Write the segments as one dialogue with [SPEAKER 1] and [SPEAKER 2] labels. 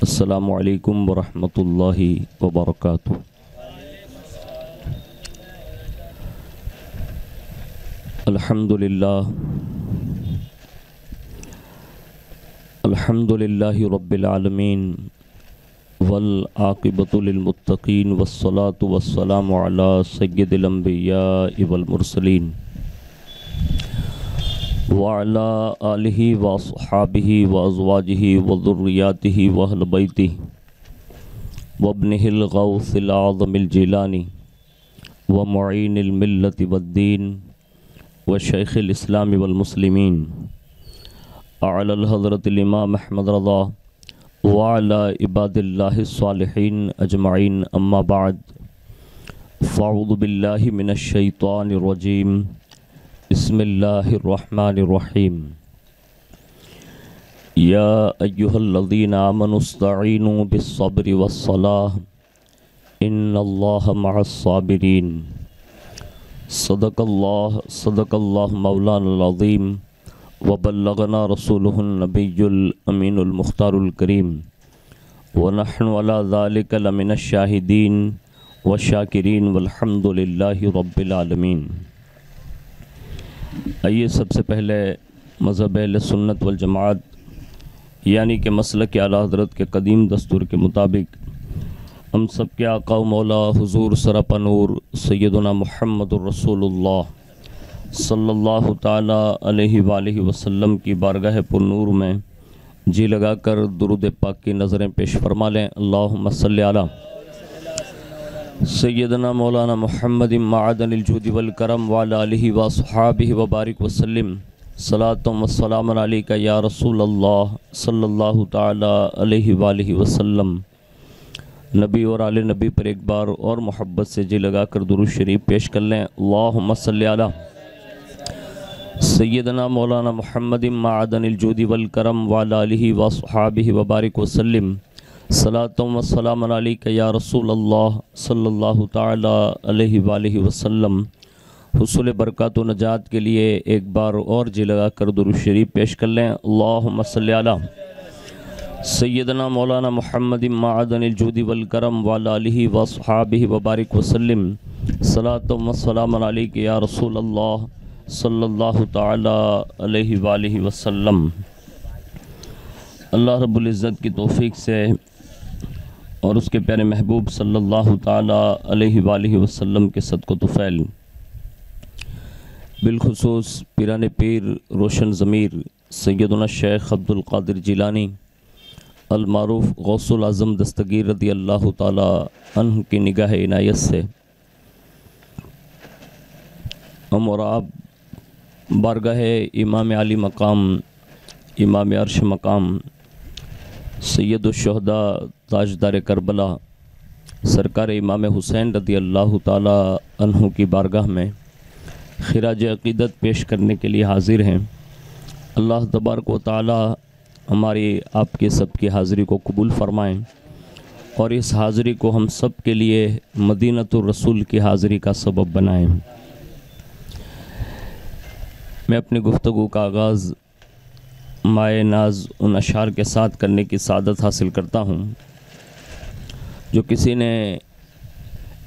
[SPEAKER 1] السلام علیکم ورحمۃ اللہ وبرکاتہ۔ الحمد للہ رب العالمین والعاقبۃ للمتقین والصلاة والسلام علی سید الانبیاء والمرسلین وعلى آلہ واصحابہ وازواجہ وذریاتہ واہل بیتہ وابنہ الغوث العظم الجیلانی ومعین الملت والدین وشیخ الاسلام والمسلمین اعلی الحضرت الامام احمد رضا وعلى عباد اللہ الصالحین اجمعین، اما بعد فاعوذ باللہ من الشیطان الرجیم، بسم اللہ الرحمن الرحیم۔ یا ایہا الذین آمنوا استعینوا بالصبر والصلاۃ ان اللہ مع الصابرین۔ صدق اللہ مولانا العظیم وبلغنا رسولہ النبی الامین المختار الکریم، ونحن علی ذلک لمن الشاہدین والشاکرین والحمد للہ رب العالمین۔ آئیے سب سے پہلے مذہب اہل سنت والجماعت یعنی کہ مسلک اعلیٰ حضرت کے قدیم دستور کے مطابق ہم سب کے آقا و مولا حضور سراپا نور سیدنا محمد الرسول اللہ صلی اللہ تعالیٰ علیہ وآلہ وسلم کی بارگاہ پر نور میں جی لگا کر درود پاک کی نظریں پیش فرما لیں۔ اللہم صلی علی سیدنا مولانا محمد معدن الجود والکرم وعلی آلہ واصحابہ وبارک وسلم، صلاۃ والسلام علیکہ یا رسول اللہ صلی اللہ تعالیٰ علیہ وآلہ وسلم۔ نبی اور آل نبی پر ایک بار اور محبت سے جی لگا کر درود شریف پیش کر لیں۔ اللہم صلی علی سیدنا مولانا محمد معدن الجود والکرم وعلی آلہ واصحابہ وبارک وسلم، صلاۃ والسلام علیکہ یا رسول اللہ صلی اللہ تعالیٰ علیہ وآلہ وسلم۔ حصول برکات و نجات کے لیے ایک بار اور جی لگا کر درود شریف پیش کر لیں۔ اللہم صلی علی سیدنا مولانا محمد معدن الجود والکرم وعلی آلہ واصحابہ وبارک وسلم، صلاۃ والسلام علیکہ یا رسول اللہ صلی اللہ تعالیٰ علیہ وآلہ وسلم۔ اللہ رب العزت کی توفیق سے اور اس کے پیارے محبوب صلی اللہ تعالیٰ علیہ وآلہ وسلم کے صدق و طفیل، بالخصوص پیران پیر روشن ضمیر سیدنا شیخ عبد القادر جیلانی المعروف غوث العظم دستگیر رضی اللہ تعالیٰ عنہ کی نگاہ عنایت سے ہم اور آپ بارگاہ امام علی مقام امام عرش مقام سید الشہداء تاجدار کربلا سرکار امام حسین رضی اللہ تعالیٰ عنہ کی بارگاہ میں خراج عقیدت پیش کرنے کے لیے حاضر ہیں۔ اللہ تبارک و تعالیٰ ہماری آپ کے سب کی حاضری کو قبول فرمائیں اور اس حاضری کو ہم سب کے لیے مدینۃ الرسول کی حاضری کا سبب بنائیں۔ میں اپنی گفتگو کا آغاز مائے ناز ان اشعار کے ساتھ کرنے کی سعادت حاصل کرتا ہوں جو کسی نے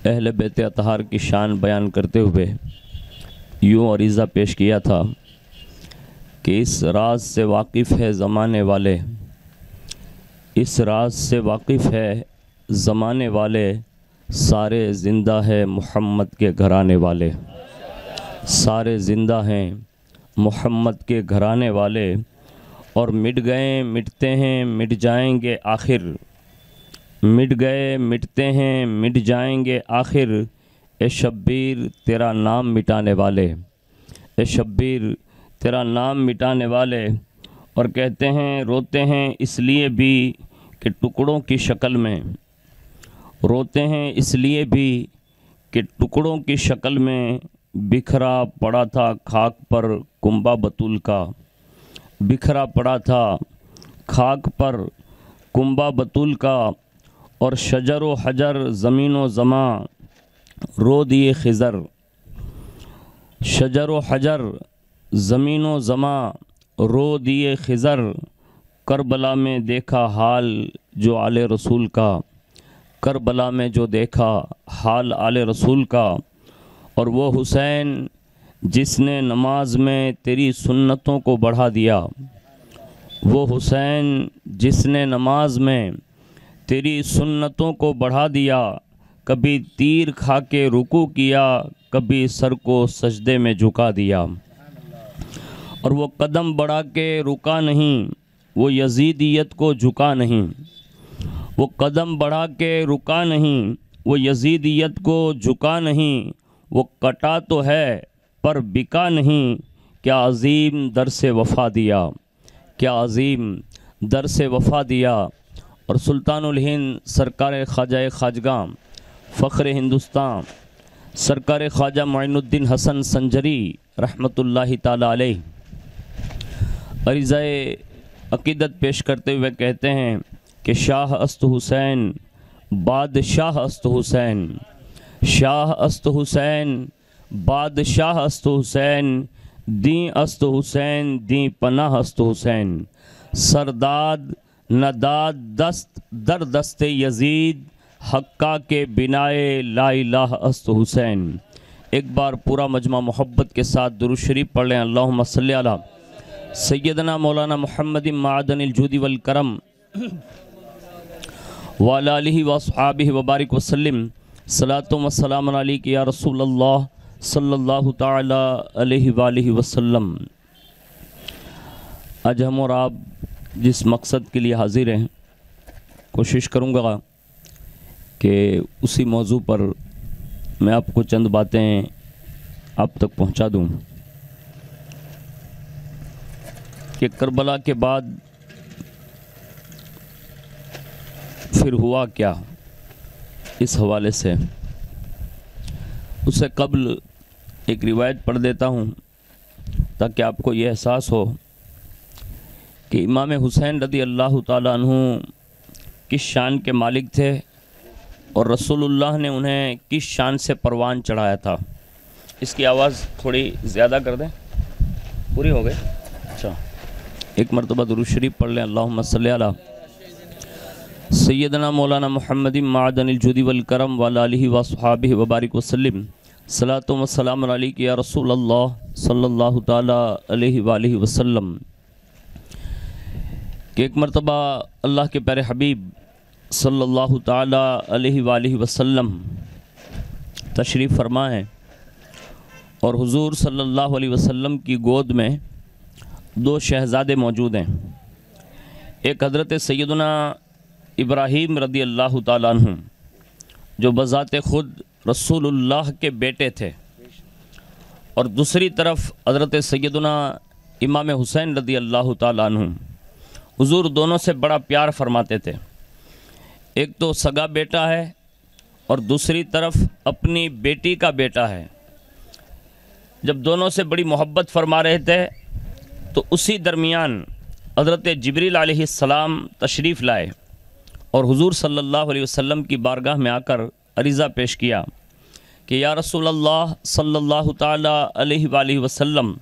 [SPEAKER 1] اہل بیت اطہار کی شان بیان کرتے ہوئے یوں عریضہ پیش کیا تھا کہ اس راز سے واقف ہے زمانے والے، اس راز سے واقف ہے زمانے والے، سارے زندہ ہے محمد کے گھرانے والے، سارے زندہ ہیں محمد کے گھرانے والے، اور مٹ گئے مٹتے ہیں مٹ جائیں گے آخر، مٹ گئے مٹتے ہیں مٹ جائیں گے آخر، اے شبیر تیرا نام مٹانے والے، اے شبیر تیرا نام مٹانے والے۔ اور کہتے ہیں روتے ہیں اس لیے بھی کہ ٹکڑوں کی شکل میں، روتے ہیں اس لیے بھی کہ ٹکڑوں کی شکل میں بکھرا پڑا تھا خاک پر کنبہ بطول کا، بکھرا پڑا تھا خاک پر کنبہ بطول کا، اور شجر و حجر زمین و زماں رو دیے خضر، شجر و حجر زمین و زماں رو دیے خضر، کربلا میں دیکھا حال جو آل رسول کا، کربلا میں جو دیکھا حال آل رسول کا، اور وہ حسین جس نے نماز میں تیری سنتوں کو بڑھا دیا، وہ حسین جس نے نماز میں تیری سنتوں کو بڑھا دیا، کبھی تیر کھا کے رکوع کیا، کبھی سر کو سجدے میں جھکا دیا، اور وہ قدم بڑھا کے رکا نہیں، وہ یزیدیت کو جھکا نہیں، وہ قدم بڑھا کے رکا نہیں، وہ یزیدیت کو جھکا نہیں، وہ کٹا تو ہے پر بکا نہیں، کیا عظیم درس وفا دیا، کیا عظیم درس وفا دیا۔ اور سلطان الہند سرکار خواجہ خواجگاں فخر ہندوستان سرکار خواجہ معین الدین حسن سنجری رحمۃ اللہ تعالی علیہ عریضۂ عقیدت پیش کرتے ہوئے کہتے ہیں کہ شاہ است حسین بادشاہ است حسین، شاہ است حسین بادشاہ است حسین، دیں است حسین دیں پناہ است حسین، سرداد نداد دست در دست یزید، حقہ کے بنائے لا الہ است حسین۔ ایک بار پورا مجمع محبت کے ساتھ درود شریف پڑھ لیں۔ اللہم صلی علی سیدنا مولانا محمد معدن الجود والکرم وعلی آلہ واصحابہ وبارک وسلم، صلاۃ و سلام علیک یا رسول اللہ صلی اللہ تعالی علیہ وآلہ وسلم۔ آج ہم اور آپ جس مقصد کے لیے حاضر ہیں، کوشش کروں گا کہ اسی موضوع پر میں آپ کو چند باتیں آپ تک پہنچا دوں کہ کربلا کے بعد پھر ہوا کیا، اس حوالے سے اس سے قبل ایک روایت پڑھ دیتا ہوں تاکہ آپ کو یہ احساس ہو کہ امام حسین رضی اللہ تعالیٰ عنہ کس شان کے مالک تھے اور رسول اللہ نے انہیں کس شان سے پروان چڑھایا تھا۔ اس کی آواز تھوڑی زیادہ کر دیں، پوری ہو گئی؟ اچھا، ایک مرتبہ درود شریف پڑھ لیں۔ اللہم صلی علی سیدنا مولانا محمد معدن الجود والکرم وعلی آلہ واصحابہ وبارک وسلم، صلاۃ و سلام علیک یا رسول اللہ صلی اللہ تعالی علیہ وآلہ وسلم۔ کہ ایک مرتبہ اللہ کے پیارے حبیب صلی اللہ تعالی علیہ وآلہ وسلم تشریف فرما ہے، اور حضور صلی اللہ علیہ وسلم کی گود میں دو شہزادے موجود ہیں۔ ایک حضرت سیدنا ابراہیم رضی اللہ تعالیٰ عنہ جو بذات خود رسول اللہ کے بیٹے تھے، اور دوسری طرف حضرت سیدنا امام حسین رضی اللہ تعالیٰ عنہ۔ حضور دونوں سے بڑا پیار فرماتے تھے، ایک تو سگا بیٹا ہے اور دوسری طرف اپنی بیٹی کا بیٹا ہے۔ جب دونوں سے بڑی محبت فرما رہے تھے تو اسی درمیان حضرت جبریل علیہ السلام تشریف لائے اور حضور صلی اللہ علیہ وسلم کی بارگاہ میں آ کر عریضہ پیش کیا کہ یا رسول اللہ صلی اللہ تعالی علیہ وآلہ وسلم،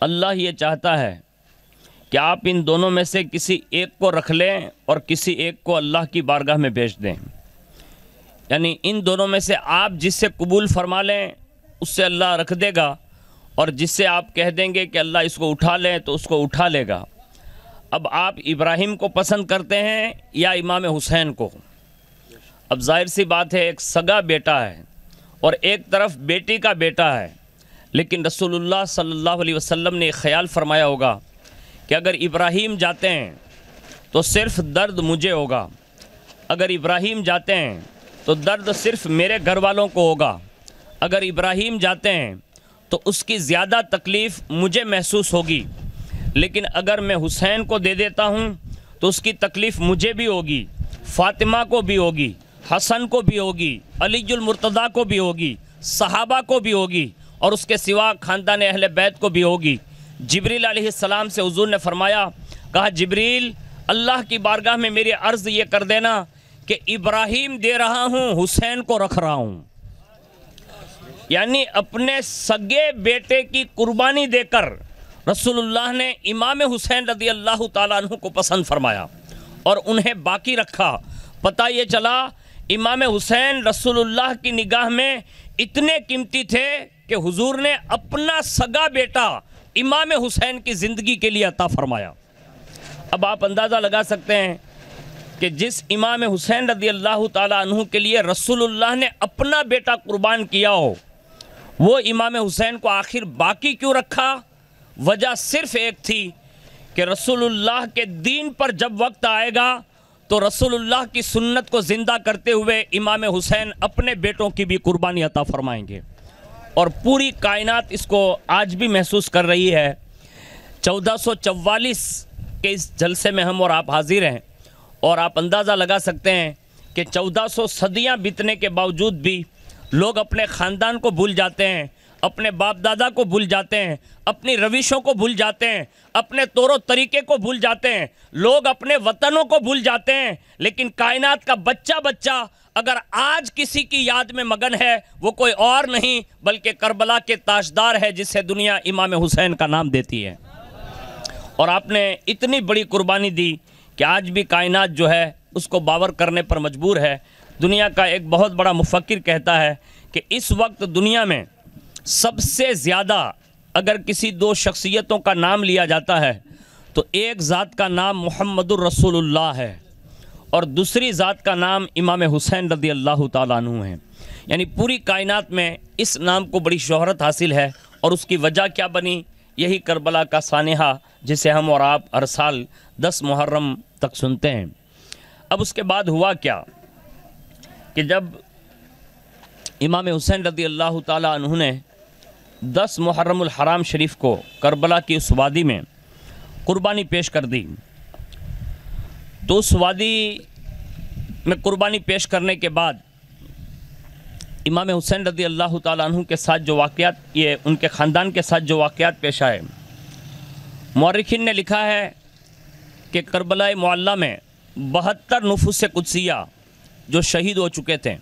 [SPEAKER 1] اللہ یہ چاہتا ہے کہ آپ ان دونوں میں سے کسی ایک کو رکھ لیں اور کسی ایک کو اللہ کی بارگاہ میں بھیج دیں، یعنی ان دونوں میں سے آپ جس سے قبول فرما لیں اس سے اللہ رکھ دے گا، اور جس سے آپ کہہ دیں گے کہ اللہ اس کو اٹھا لیں تو اس کو اٹھا لے گا۔ اب آپ ابراہیم کو پسند کرتے ہیں یا امام حسین کو؟ اب ظاہر سی بات ہے، ایک سگا بیٹا ہے اور ایک طرف بیٹی کا بیٹا ہے، لیکن رسول اللہ صلی اللہ علیہ وسلم نے خیال فرمایا ہوگا کہ اگر ابراہیم جاتے ہیں تو صرف درد مجھے ہوگا، اگر ابراہیم جاتے ہیں تو درد صرف میرے گھر والوں کو ہوگا، اگر ابراہیم جاتے ہیں تو اس کی زیادہ تکلیف مجھے محسوس ہوگی، لیکن اگر میں حسین کو دے دیتا ہوں تو اس کی تکلیف مجھے بھی ہوگی، فاطمہ کو بھی ہوگی، حسن کو بھی ہوگی، علی المرتضیٰ کو بھی ہوگی، صحابہ کو بھی ہوگی، اور اس کے سوا خاندان اہل بیت کو بھی ہوگی۔ جبریل علیہ السلام سے حضور نے فرمایا، کہا جبریل اللہ کی بارگاہ میں میری عرض یہ کر دینا کہ ابراہیم دے رہا ہوں، حسین کو رکھ رہا ہوں، یعنی اپنے سگے بیٹے کی قربانی دے کر رسول اللہ نے امام حسین رضی اللہ تعالیٰ عنہ کو پسند فرمایا اور انہیں باقی رکھا۔ پتہ یہ چلا امام حسین رسول اللہ کی نگاہ میں اتنے قیمتی تھے کہ حضور نے اپنا سگا بیٹا امام حسین کی زندگی کے لیے عطا فرمایا۔ اب آپ اندازہ لگا سکتے ہیں کہ جس امام حسین رضی اللہ تعالیٰ عنہ کے لیے رسول اللہ نے اپنا بیٹا قربان کیا ہو، وہ امام حسین کو آخر باقی کیوں رکھا؟ وجہ صرف ایک تھی کہ رسول اللہ کے دین پر جب وقت آئے گا تو رسول اللہ کی سنت کو زندہ کرتے ہوئے امام حسین اپنے بیٹوں کی بھی قربانی عطا فرمائیں گے، اور پوری کائنات اس کو آج بھی محسوس کر رہی ہے۔ 1444 کے اس جلسے میں ہم اور آپ حاضر ہیں، اور آپ اندازہ لگا سکتے ہیں کہ 1400 صدیاں بیتنے کے باوجود بھی لوگ اپنے خاندان کو بھول جاتے ہیں، اپنے باپ دادا کو بھول جاتے ہیں، اپنی روشوں کو بھول جاتے ہیں، اپنے طور و طریقے کو بھول جاتے ہیں، لوگ اپنے وطنوں کو بھول جاتے ہیں، لیکن کائنات کا بچہ اگر آج کسی کی یاد میں مگن ہے وہ کوئی اور نہیں بلکہ کربلا کے تاجدار ہے، جسے دنیا امام حسین کا نام دیتی ہے۔ اور آپ نے اتنی بڑی قربانی دی کہ آج بھی کائنات جو ہے اس کو باور کرنے پر مجبور ہے۔ دنیا کا ایک بہت بڑا مفکر کہتا ہے کہ اس وقت دنیا میں سب سے زیادہ اگر کسی دو شخصیتوں کا نام لیا جاتا ہے تو ایک ذات کا نام محمد الرسول اللہ ہے اور دوسری ذات کا نام امام حسین رضی اللہ تعالیٰ عنہ ہے۔ یعنی پوری کائنات میں اس نام کو بڑی شہرت حاصل ہے، اور اس کی وجہ کیا بنی؟ یہی کربلا کا سانحہ جسے ہم اور آپ ہر سال 10 محرم تک سنتے ہیں۔ اب اس کے بعد ہوا کیا کہ جب امام حسین رضی اللہ تعالیٰ عنہ نے 10 محرم الحرام شریف کو کربلا کی اس وادی میں قربانی پیش کر دی، تو اس وادی میں قربانی پیش کرنے کے بعد امام حسین رضی اللہ تعالیٰ عنہ کے ساتھ جو واقعات، یہ ان کے خاندان کے ساتھ جو واقعات پیش آئے، مورخین نے لکھا ہے کہ کربلا معلیٰ میں 72 نفوس قدسیہ جو شہید ہو چکے تھے،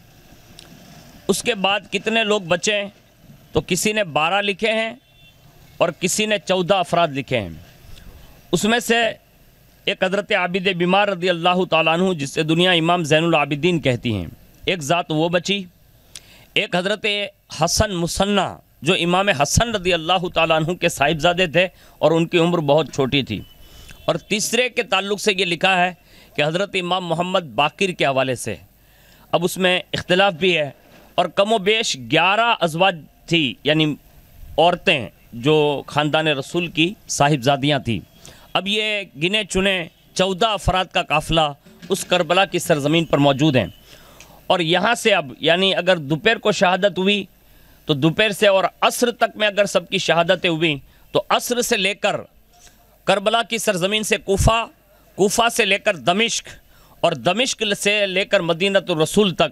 [SPEAKER 1] اس کے بعد کتنے لوگ بچے؟ تو کسی نے 12 لکھے ہیں اور کسی نے 14 افراد لکھے ہیں۔ اس میں سے ایک حضرت عابد بیمار رضی اللہ تعالیٰ عنہ، جس سے دنیا امام زین العابدین کہتی ہیں، ایک ذات وہ بچی۔ ایک حضرت حسن مصنع جو امام حسن رضی اللہ تعالیٰ عنہ کے صاحبزادے تھے اور ان کی عمر بہت چھوٹی تھی۔ اور تیسرے کے تعلق سے یہ لکھا ہے کہ حضرت امام محمد باقر کے حوالے سے، اب اس میں اختلاف بھی ہے، اور کم و بیش 11 ازواج تھی، یعنی عورتیں جو خاندان رسول کی صاحبزادیاں تھیں۔ اب یہ گنے چنے 14 افراد کا قافلہ اس کربلا کی سرزمین پر موجود ہیں، اور یہاں سے اب یعنی اگر دوپہر کو شہادت ہوئی تو دوپہر سے اور عصر تک میں اگر سب کی شہادتیں ہوئیں تو عصر سے لے کر کربلا کی سرزمین سے کوفہ سے لے کر دمشق، اور دمشق سے لے کر مدینۃ الرسول تک،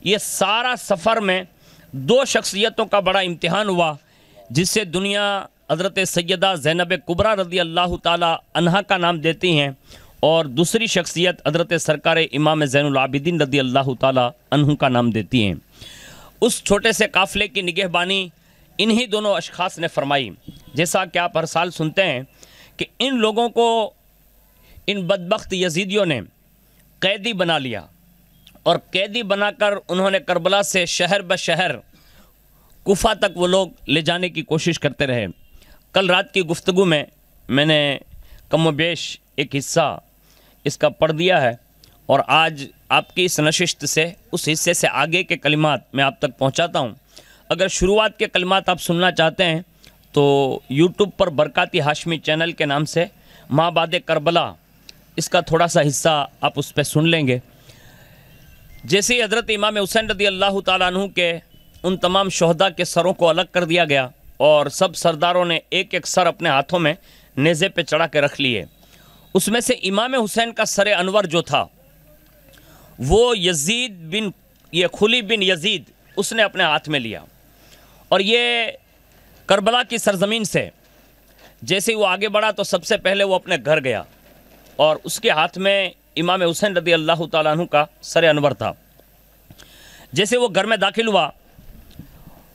[SPEAKER 1] یہ سارا سفر میں 2 شخصیتوں کا بڑا امتحان ہوا، جس سے دنیا حضرت سیدہ زینب کبریٰ رضی اللہ تعالی عنہا کا نام دیتی ہیں، اور دوسری شخصیت حضرت سرکار امام زین العابدین رضی اللہ تعالی عنہ کا نام دیتی ہیں۔ اس چھوٹے سے قافلے کی نگہبانی انہی دونوں اشخاص نے فرمائی۔ جیسا کہ آپ ہر سال سنتے ہیں کہ ان لوگوں کو ان بدبخت یزیدیوں نے قیدی بنا لیا، اور قیدی بنا کر انہوں نے کربلا سے شہر بشہر کوفہ تک وہ لوگ لے جانے کی کوشش کرتے رہے۔ کل رات کی گفتگو میں نے کم و بیش ایک حصہ اس کا پڑھ دیا ہے، اور آج آپ کی اس نشست سے اس حصے سے آگے کے کلمات میں آپ تک پہنچاتا ہوں۔ اگر شروعات کے کلمات آپ سننا چاہتے ہیں تو یوٹیوب پر برکاتی ہاشمی چینل کے نام سے ما بعد کربلا، اس کا تھوڑا سا حصہ آپ اس پہ سن لیں گے۔ جیسے ہی حضرت امام حسین رضی اللہ تعالیٰ عنہ کے ان تمام شہداء کے سروں کو الگ کر دیا گیا، اور سب سرداروں نے ایک ایک سر اپنے ہاتھوں میں نیزے پہ چڑھا کے رکھ لیے، اس میں سے امام حسین کا سر انور جو تھا وہ خلی بن یزید اس نے اپنے ہاتھ میں لیا، اور یہ کربلا کی سرزمین سے جیسے ہی وہ آگے بڑھا تو سب سے پہلے وہ اپنے گھر گیا، اور اس کے ہاتھ میں امام حسین رضی اللہ تعالیٰ عنہ کا سر انور تھا۔ جیسے وہ گھر میں داخل ہوا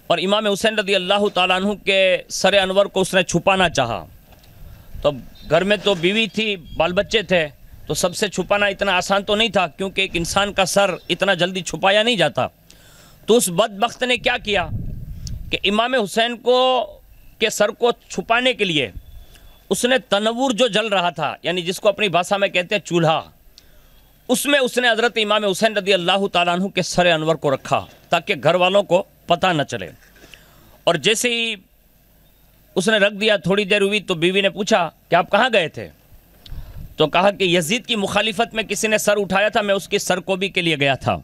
[SPEAKER 1] اور امام حسین رضی اللہ تعالیٰ عنہ کے سر انور کو اس نے چھپانا چاہا، تو گھر میں تو بیوی تھی، بال بچے تھے، تو سب سے چھپانا اتنا آسان تو نہیں تھا، کیونکہ ایک انسان کا سر اتنا جلدی چھپایا نہیں جاتا۔ تو اس بدبخت نے کیا کیا کہ امام حسین کے سر کو چھپانے کے لیے اس نے تنور جو جل رہا تھا، یعنی جس کو اپنی بھاشا میں کہتے ہیں چولہا، اس میں اس نے حضرت امام حسین رضی اللہ تعالیٰ عنہ کے سر انور کو رکھا تاکہ گھر والوں کو پتہ نہ چلے۔ اور جیسے ہی اس نے رکھ دیا، تھوڑی دیر ہوئی تو بیوی نے پوچھا کہ آپ کہاں گئے تھے؟ تو کہا کہ یزید کی مخالفت میں کسی نے سر اٹھایا تھا، میں اس کی سرکوبی کے لیے گیا تھا۔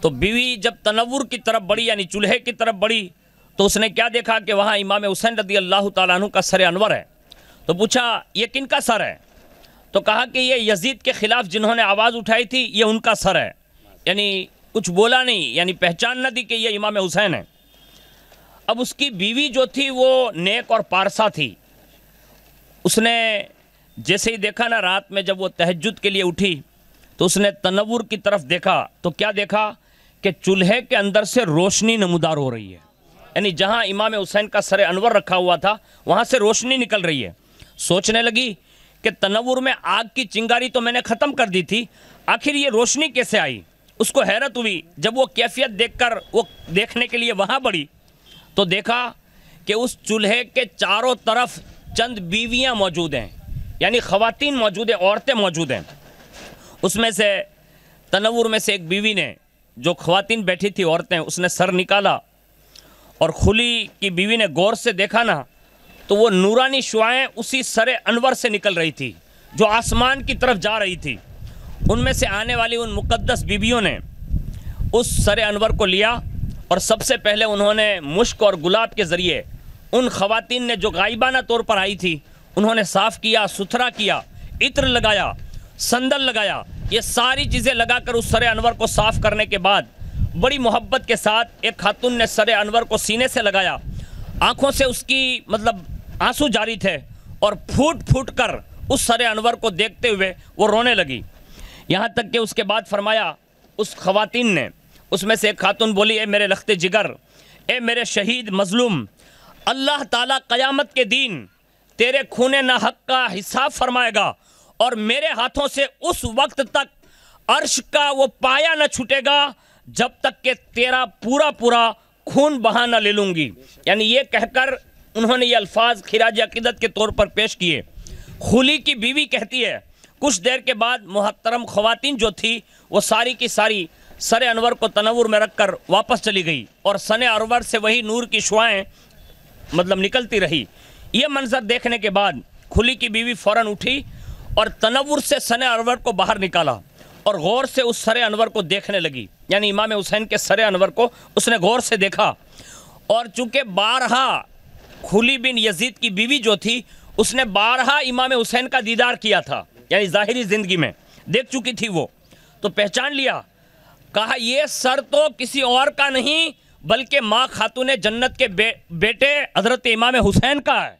[SPEAKER 1] تو بیوی جب تنور کی طرف بڑھی، یعنی چولہے کی طرف بڑھی، تو اس نے کیا دیکھا کہ وہاں امام حسین رضی اللہ تعالیٰ عنہ کا سر انور ہے۔ تو پوچھا یہ کن کا سر ہے؟ تو کہا کہ یہ یزید کے خلاف جنہوں نے آواز اٹھائی تھی یہ ان کا سر ہے، یعنی کچھ بولا نہیں، یعنی پہچان نہ دی کہ یہ امام حسین ہے۔ اب اس کی بیوی جو تھی وہ نیک اور پارسا تھی، اس نے جیسے ہی دیکھا نا، رات میں جب وہ تہجد کے لیے اٹھی تو اس نے تنور کی طرف دیکھا تو کیا دیکھا کہ چولہے کے اندر سے روشنی نمودار ہو رہی ہے، یعنی جہاں امام حسین کا سر انور رکھا ہوا تھا وہاں سے روشنی نکل رہی ہے۔ سوچنے لگی کہ تنور میں آگ کی چنگاری تو میں نے ختم کر دی تھی، آخر یہ روشنی کیسے آئی؟ اس کو حیرت ہوئی۔ جب وہ کیفیت دیکھ کر وہ دیکھنے کے لیے وہاں بڑھی تو دیکھا کہ اس چولہے کے چاروں طرف چند بیویاں موجود ہیں، یعنی خواتین موجود ہیں، عورتیں موجود ہیں۔ اس میں سے تنور میں سے ایک بیوی نے، جو خواتین بیٹھی تھی عورتیں، اس نے سر نکالا اور خلی کی بیوی نے غور سے دیکھا نا تو وہ نورانی شعاعیں اسی سر انور سے نکل رہی تھی جو آسمان کی طرف جا رہی تھی۔ ان میں سے آنے والی ان مقدس بیویوں نے اس سر انور کو لیا اور سب سے پہلے انہوں نے مشک اور گلاب کے ذریعے ان خواتین نے جو غائبانہ طور پر آئی تھی انہوں نے صاف کیا، ستھرا کیا، عطر لگایا، سندل لگایا، یہ ساری چیزیں لگا کر اس سر انور کو صاف کرنے کے بعد بڑی محبت کے ساتھ ایک خاتون نے سر انور کو سینے سے لگایا، آنکھوں سے اس کی آنسو جاری تھے اور پھوٹ پھوٹ کر اس سر انور کو دیکھتے ہوئے وہ رونے لگی۔ یہاں تک کہ اس کے بعد فرمایا اس خواتین نے، اس میں سے ایک خاتون بولی، اے میرے لخت جگر، اے میرے شہید مظلوم، اللہ تعالیٰ قیامت کے دن تیرے خون ناحق کا حساب فرمائے گا اور میرے ہاتھوں سے اس وقت تک عرش کا وہ پایا نہ چھوٹے گا جب تک کہ تیرا پورا پورا خون بہا نہ لے لوں گی۔ یعنی یہ کہہ کر انہوں نے یہ الفاظ خراج عقیدت کے طور پر پیش کیے۔ خلی کی بیوی کہتی ہے کچھ دیر کے بعد محترم خواتین جو تھی وہ ساری کی ساری سر انور کو تنور میں رکھ کر واپس چلی گئی اور سن انور سے وہی نور کی شعاعیں نکلتی رہی۔ یہ منظر دیکھنے کے بعد خلی کی بیوی فوراً اٹھی اور تنور سے سن انور کو باہر نکالا اور غور سے اس سر انور کو دیکھنے لگی، یعنی امام حسین کے سر انور کو اس نے غور سے دیکھا۔ اور چونکہ بارہا خلی بن یزید کی بیوی جو تھی اس نے بارہا امام حسین کا دیدار کیا تھا، یعنی ظاہری زندگی میں دیکھ چکی تھی، وہ تو پہچان لیا۔ کہا یہ سر تو کسی اور کا نہیں بلکہ ماں خاتون جنت کے بیٹے حضرت امام حسین کا ہے،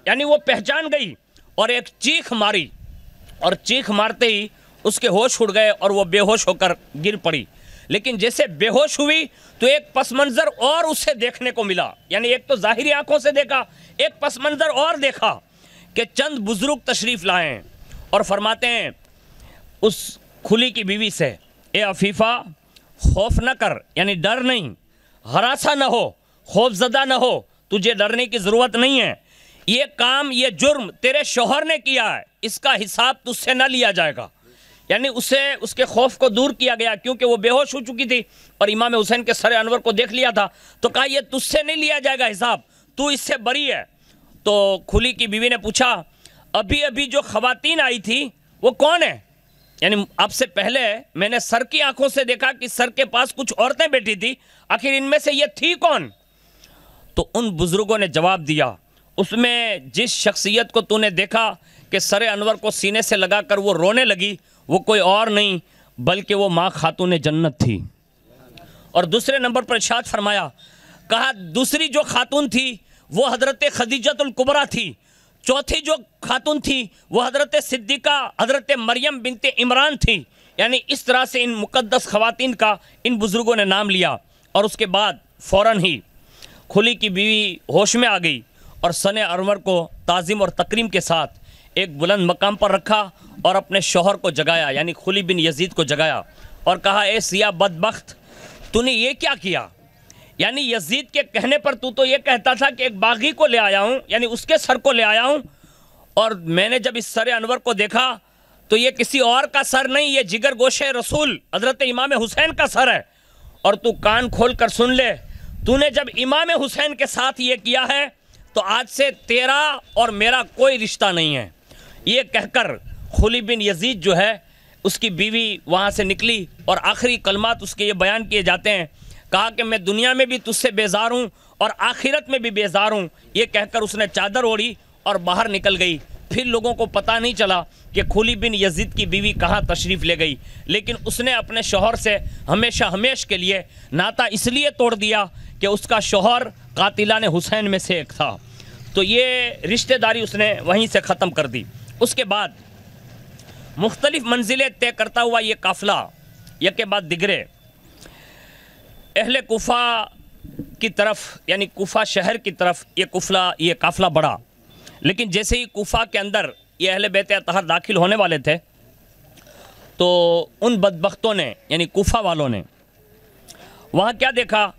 [SPEAKER 1] یعنی وہ پہچان گئی اور ایک چیخ ماری اور چیخ مارتے ہی اس کے ہوش اڑ گئے اور وہ بے ہوش ہو کر گر پڑی۔ لیکن جیسے بے ہوش ہوئی تو ایک پس منظر اور اسے دیکھنے کو ملا، یعنی ایک تو ظاہری آنکھوں سے دیکھا، ایک پس منظر اور دیکھا کہ چند بزرگ تشریف لائے ہیں اور فرماتے ہیں اس خلی کی بیوی سے، اے عفیفہ خوف نہ کر، یعنی ڈر نہیں، ہراساں نہ ہو، خوف زدہ نہ ہو، تجھے ڈرنے کی ضرورت نہیں ہے، یہ کام، یہ جرم تیرے شوہر نے کیا ہے، اس کا حساب تجھ سے نہ لیا جائے گا۔ یعنی اسے اس کے خوف کو دور کیا گیا کیونکہ وہ بے ہوش ہو چکی تھی اور امام حسین کے سر انور کو دیکھ لیا تھا، تو کہا یہ تجھ سے نہیں لیا جائے گا حساب، تو اس سے بری ہے۔ تو خلی کی بیوی نے پوچھا ابھی ابھی جو خواتین آئی تھی وہ کون ہے؟ یعنی اب سے پہلے میں نے سر کی آنکھوں سے دیکھا کہ سر کے پاس کچھ عورتیں بیٹھی تھی، آخر ان میں سے یہ تھی کون؟ تو ان بزرگوں نے جواب دیا اس میں جس شخصیت کو تو نے دیکھا کہ سر انور کو سینے سے لگا کر وہ رونے لگی وہ کوئی اور نہیں بلکہ وہ ماں خاتون جنت تھی۔ اور دوسرے نمبر پر ارشاد فرمایا، کہا دوسری جو خاتون تھی وہ حضرت خدیجۃ الکبریٰ تھی، چوتھی جو خاتون تھی وہ حضرت صدیقہ حضرت مریم بنت عمران تھی۔ یعنی اس طرح سے ان مقدس خواتین کا ان بزرگوں نے نام لیا اور اس کے بعد فوراً ہی خلی کی بیوی ہوش میں آ گئی اور سن انور کو تعظیم اور تکریم کے ساتھ ایک بلند مقام پر رکھا اور اپنے شوہر کو جگایا، یعنی خلی بن یزید کو جگایا اور کہا اے سیاہ بدبخت، تو نے یہ کیا کیا؟ یعنی یزید کے کہنے پر تو یہ کہتا تھا کہ ایک باغی کو لے آیا ہوں، یعنی اس کے سر کو لے آیا ہوں، اور میں نے جب اس سر انور کو دیکھا تو یہ کسی اور کا سر نہیں، یہ جگر گوشے رسول حضرت امام حسین کا سر ہے، اور تو کان کھول کر سن لے، تو نے جب امام حسین کے ساتھ یہ کیا ہے تو آج سے تیرا اور میرا کوئی رشتہ نہیں ہے۔ یہ کہہ کر خلی بن یزید جو ہے اس کی بیوی وہاں سے نکلی اور آخری کلمات اس کے یہ بیان کیے جاتے ہیں، کہا کہ میں دنیا میں بھی تجھ سے بیزار ہوں اور آخرت میں بھی بیزار ہوں۔ یہ کہہ کر اس نے چادر اوڑھی اور باہر نکل گئی۔ پھر لوگوں کو پتہ نہیں چلا کہ خلی بن یزید کی بیوی کہاں تشریف لے گئی، لیکن اس نے اپنے شوہر سے ہمیشہ ہمیش کے لیے ناطہ اس لیے توڑ دیا کہ اس کا شوہر قاتلان حسین میں سے ایک تھا، تو یہ رشتہ داری اس نے وہیں سے ختم کر دی۔ اس کے بعد مختلف منزلیں طے کرتا ہوا یہ قافلہ یکے بعد دیگرے اہل کوفہ کی طرف، یعنی کوفہ شہر کی طرف یہ قافلہ بڑھا، لیکن جیسے ہی کوفہ کے اندر یہ اہل بیت اطہار داخل ہونے والے تھے تو ان بدبختوں نے، یعنی کوفہ والوں نے وہاں کیا دیکھا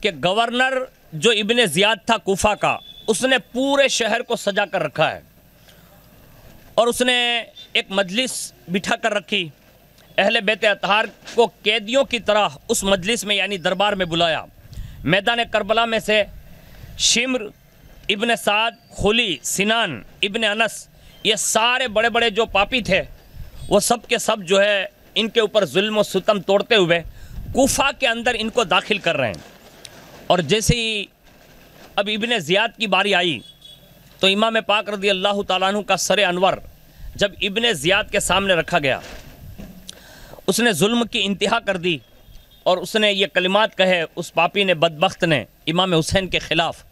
[SPEAKER 1] کہ گورنر جو ابن زیاد تھا کوفہ کا، اس نے پورے شہر کو سجا کر رکھا ہے اور اس نے ایک مجلس بٹھا کر رکھی، اہل بیت اطہار کو قیدیوں کی طرح اس مجلس میں یعنی دربار میں بلایا۔ میدان کربلا میں سے شمر ابن سعد، خلی، سنان ابن انس، یہ سارے بڑے بڑے جو پاپی تھے وہ سب کے سب جو ہے ان کے اوپر ظلم و ستم توڑتے ہوئے کوفہ کے اندر ان کو داخل کر رہے ہیں۔ اور جیسے ہی اب ابن زیاد کی باری آئی تو امام پاک رضی اللہ تعالیٰ عنہ کا سر انور جب ابن زیاد کے سامنے رکھا گیا، اس نے ظلم کی انتہا کر دی اور اس نے یہ کلمات کہے، اس پاپی نے، بدبخت نے، امام حسین کے خلاف۔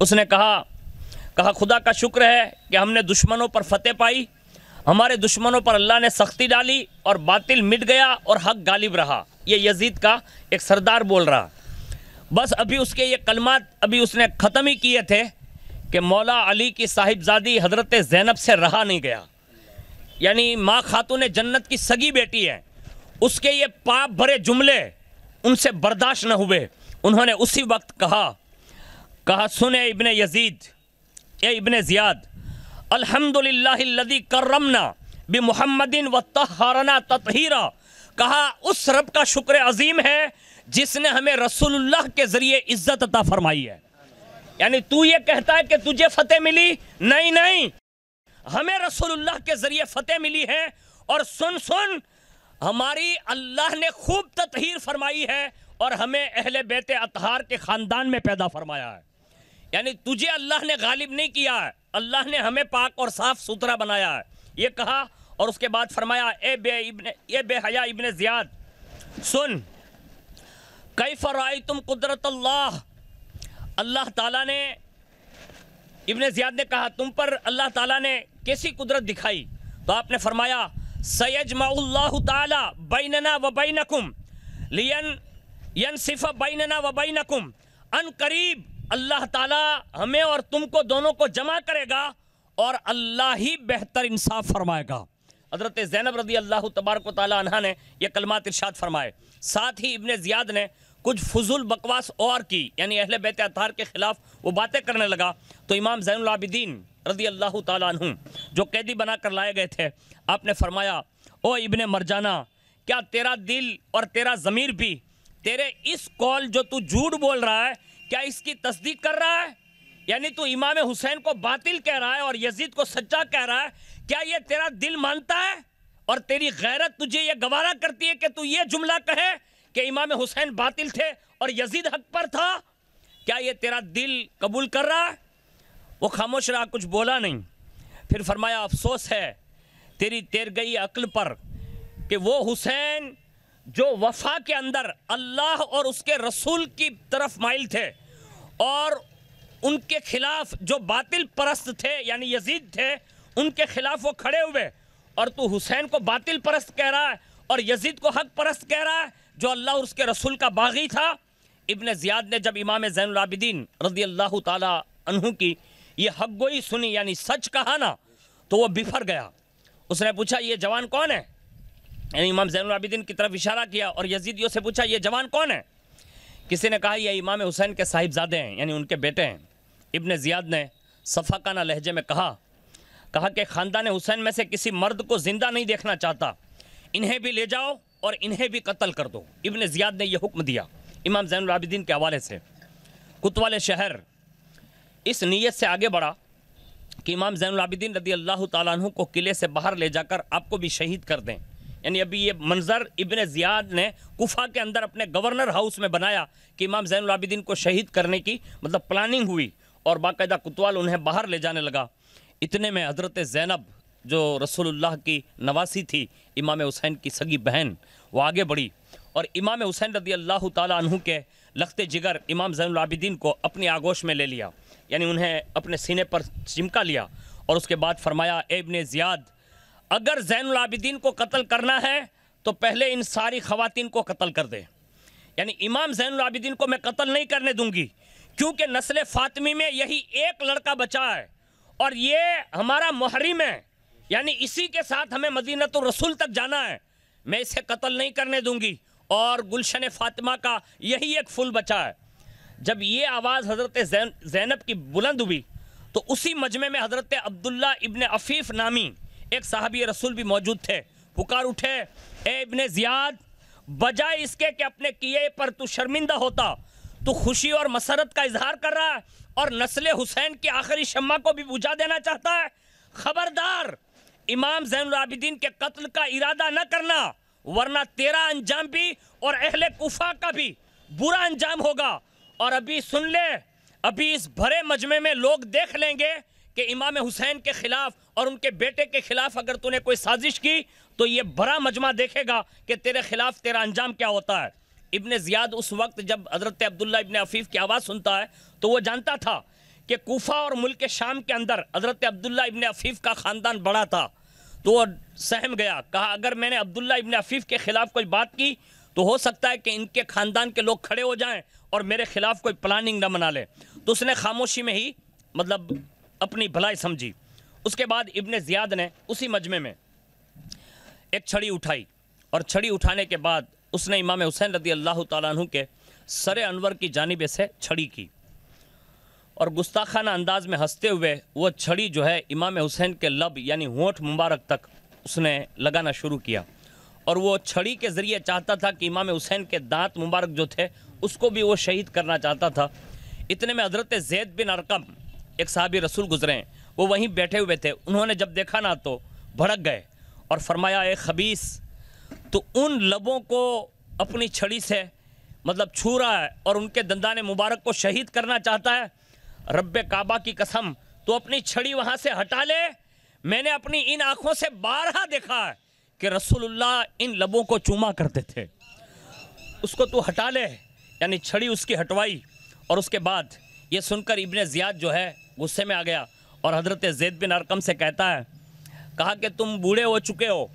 [SPEAKER 1] اس نے کہا خدا کا شکر ہے کہ ہم نے دشمنوں پر فتح پائی، ہمارے دشمنوں پر اللہ نے سختی ڈالی اور باطل مٹ گیا اور حق غالب رہا۔ یہ یزید کا ایک سردار بول رہا۔ بس ابھی اس کے یہ کلمات ابھی اس نے ختم ہی کیے تھے کہ مولا علی کی صاحبزادی حضرت زینب سے رہا نہیں گیا، یعنی ماں خاتون جنت کی سگی بیٹی ہے، اس کے یہ پاپ بھرے جملے ان سے برداشت نہ ہوئے۔ انہوں نے اسی وقت کہا سنے ابن یزید، اے ابن زیاد، الحمدللہ الذی کرمنا بمحمد وطہرنا تطہیرا، کہا اس رب کا شکر عظیم ہے جس نے ہمیں رسول اللہ کے ذریعے عزت عطا فرمائی ہے۔ یعنی تو یہ کہتا ہے کہ تجھے فتح ملی، نہیں، ہمیں رسول اللہ کے ذریعے فتح ملی ہے، اور سن ہماری اللہ نے خوب تطہیر فرمائی ہے اور ہمیں اہل بیت اطہار کے خاندان میں پیدا فرمایا ہے۔ یعنی تجھے اللہ نے غالب نہیں کیا ہے، اللہ نے ہمیں پاک اور صاف ستھرا بنایا ہے، یہ کہا۔ اور اس کے بعد فرمایا اے بے حیا ابن زیاد، سن کیف رأیتم قدرت اللہ تعالیٰ نے، ابن زیاد نے کہا تم پر اللہ تعالیٰ نے کیسی قدرت دکھائی؟ تو آپ نے فرمایا سیجمع اللہ تعالیٰ بیننا و بینکم ینصف بیننا و بینکم، ان قریب اللہ تعالیٰ ہمیں اور تم کو دونوں کو جمع کرے گا اور اللہ ہی بہتر انصاف فرمائے گا۔ حضرت زینب رضی اللہ تبارک و تعالیٰ عنہ نے یہ کلمات ارشاد فرمائے۔ ساتھ ہی ابن زیاد نے کچھ فضول بکواس اور کی، یعنی اہل بیت اطہار کے خلاف وہ باتیں کرنے لگا، تو امام زین العابدین رضی اللہ تعالیٰ عنہ جو قیدی بنا کر لائے گئے تھے، آپ نے فرمایا او ابن مرجانہ، کیا تیرا دل اور تیرا ضمیر بھی تیرے اس قول جو تو جھوٹ بول رہا ہے کیا اس کی تصدیق کر رہا ہے؟ یعنی تو امام حسین کو باطل کہہ رہا ہے اور یزید کو سچا کہہ رہا ہے، کیا یہ تیرا دل مانتا ہے اور تیری غیرت تجھے یہ گوارا کرتی ہے کہ تو یہ جملہ کہے کہ امام حسین باطل تھے اور یزید حق پر تھا؟ کیا یہ تیرا دل قبول کر رہا ہے؟ وہ خاموش رہا، کچھ بولا نہیں۔ پھر فرمایا افسوس ہے تیری تیر گئی عقل پر کہ وہ حسین جو وفا کے اندر اللہ اور اس کے رسول کی طرف مائل تھے اور ان کے خلاف جو باطل پرست تھے یعنی یزید تھے، ان کے خلاف وہ کھڑے ہوئے، اور تو حسین کو باطل پرست کہہ رہا ہے اور یزید کو حق پرست کہہ رہا ہے جو اللہ اور اس کے رسول کا باغی تھا۔ ابن زیاد نے جب امام زین العابدین رضی اللہ تعالی عنہ کی یہ حق گوئی سنی یعنی سچ کہا نا تو وہ بفر گیا. اس نے پوچھا یہ جوان کون ہے؟ یعنی امام زین العابدین کی طرف اشارہ کیا اور یزیدیوں سے پوچھا یہ جوان کون ہے؟ کسی نے کہا یہ امام حسین کے صاحبزادے ہیں یعنی ان کے بیٹے ہیں. ابن زیاد نے صفاقانہ لہجے میں کہا کہ خاندان حسین میں سے کسی مرد کو زندہ نہیں دیکھنا چاہتا, انہیں بھی لے جاؤ اور انہیں بھی قتل کر دو. ابن زیاد نے یہ حکم دیا امام زین العابدین کے حوالے سے. کوتوال شہر اس نیت سے آگے بڑھا کہ امام زین العابدین رضی اللہ تعالیٰ عنہ کو قلعے سے باہر لے جا کر آپ کو بھی شہید کر دیں. یعنی ابھی یہ منظر ابن زیاد نے کوفہ کے اندر اپنے گورنر ہاؤس میں بنایا کہ امام زین العابدین کو شہید کرنے کی پلاننگ ہوئی اور باقاعدہ کوتوال انہیں باہر لے جانے لگا. اتنے میں حضرت زینب جو رسول اللہ کی نواسی تھی, امام حسین کی سگی بہن, وہ آگے بڑھی اور امام حسین رضی اللہ تعالیٰ عنہ کے لخت جگر امام زین العابدین کو اپنی آغوش میں لے لیا, یعنی انہیں اپنے سینے پر چمکا لیا اور اس کے بعد فرمایا اے ابن زیاد, اگر زین العابدین کو قتل کرنا ہے تو پہلے ان ساری خواتین کو قتل کر دے. یعنی امام زین العابدین کو میں قتل نہیں کرنے دوں گی کیونکہ نسل فاطمی میں یہی ایک لڑکا بچا ہے اور یہ ہمارا محرم ہے, یعنی اسی کے ساتھ ہمیں مدینۃ الرسول تک جانا ہے, میں اسے قتل نہیں کرنے دوں گی اور گلشن فاطمہ کا یہی ایک پھول بچا ہے. جب یہ آواز حضرت زینب کی بلند ہوئی تو اسی مجمع میں حضرت عبداللہ ابن عفیف نامی ایک صحابی رسول بھی موجود تھے. پکار اٹھے اے ابن زیاد, بجائے اس کے کہ اپنے کیے پر تو شرمندہ ہوتا, تو خوشی اور مسرت کا اظہار کر رہا ہے اور نسل حسین کی آخری شمع کو بھی بجھا دینا چاہتا ہے. خبردار, امام زین العابدین کے قتل کا ارادہ نہ کرنا ورنہ تیرا انجام بھی اور اہل کوفہ کا بھی برا انجام ہوگا. اور ابھی سن لے, ابھی اس بھرے مجمع میں لوگ دیکھ لیں گے کہ امام حسین کے خلاف اور ان کے بیٹے کے خلاف اگر تو نے کوئی سازش کی تو یہ بڑا مجمع دیکھے گا کہ تیرے خلاف تیرا انجام کیا ہوتا ہے. ابن زیاد اس وقت جب حضرت عبداللہ ابن عفیف کی آواز سنتا ہے تو وہ جانتا تھا کہ کوفہ اور ملک شام کے اندر حضرت عبداللہ ابن عفیف کا خاندان بڑا تھا, تو وہ سہم گیا. کہا اگر میں نے عبداللہ ابن عفیف کے خلاف کوئی بات کی تو ہو سکتا ہے کہ ان کے خاندان کے لوگ کھڑے ہو جائیں اور میرے خلاف کوئی پلاننگ نہ بنا لے. تو اس نے خاموشی میں ہی اپنی بھلائی سمجھی. اس کے بعد ابن زیاد نے اسی مجمع میں ایک چھڑی اٹھائی اور چھڑی اٹھانے کے بعد اس نے امام حسین رضی اللہ تعالیٰ عنہ کے سر انور کی جانب سے چھڑی کی اور گستاخانہ انداز میں ہنستے ہوئے وہ چھڑی جو ہے امام حسین کے لب یعنی ہونٹ مبارک تک اس نے لگانا شروع کیا اور وہ چھڑی کے ذریعے چاہتا تھا کہ امام حسین کے دانت مبارک جو تھے اس کو بھی وہ شہید کرنا چاہتا تھا. اتنے میں حضرت زید بن ارقم ایک صحابی رسول گزرے ہیں, وہ وہیں بیٹھے ہوئے تھے. انہوں نے جب دیکھا نا تو بھڑک گئے اور فرمایا اے خبیث, تو ان لبوں کو اپنی چھڑی سے چھو رہا ہے اور ان کے دندان مبارک کو شہید کرنا چاہتا ہے. رب کعبہ کی قسم, تو اپنی چھڑی وہاں سے ہٹا لے, میں نے اپنی ان آنکھوں سے بارہا دیکھا ہے کہ رسول اللہ ان لبوں کو چوما کرتے تھے, اس کو تو ہٹا لے. یعنی چھڑی اس کی ہٹوائی اور اس کے بعد یہ سن کر ابن زیاد جو ہے غصے میں آ گیا اور حضرت زید بن ارقم سے کہا کہ تم بوڑھے ہو چکے ہو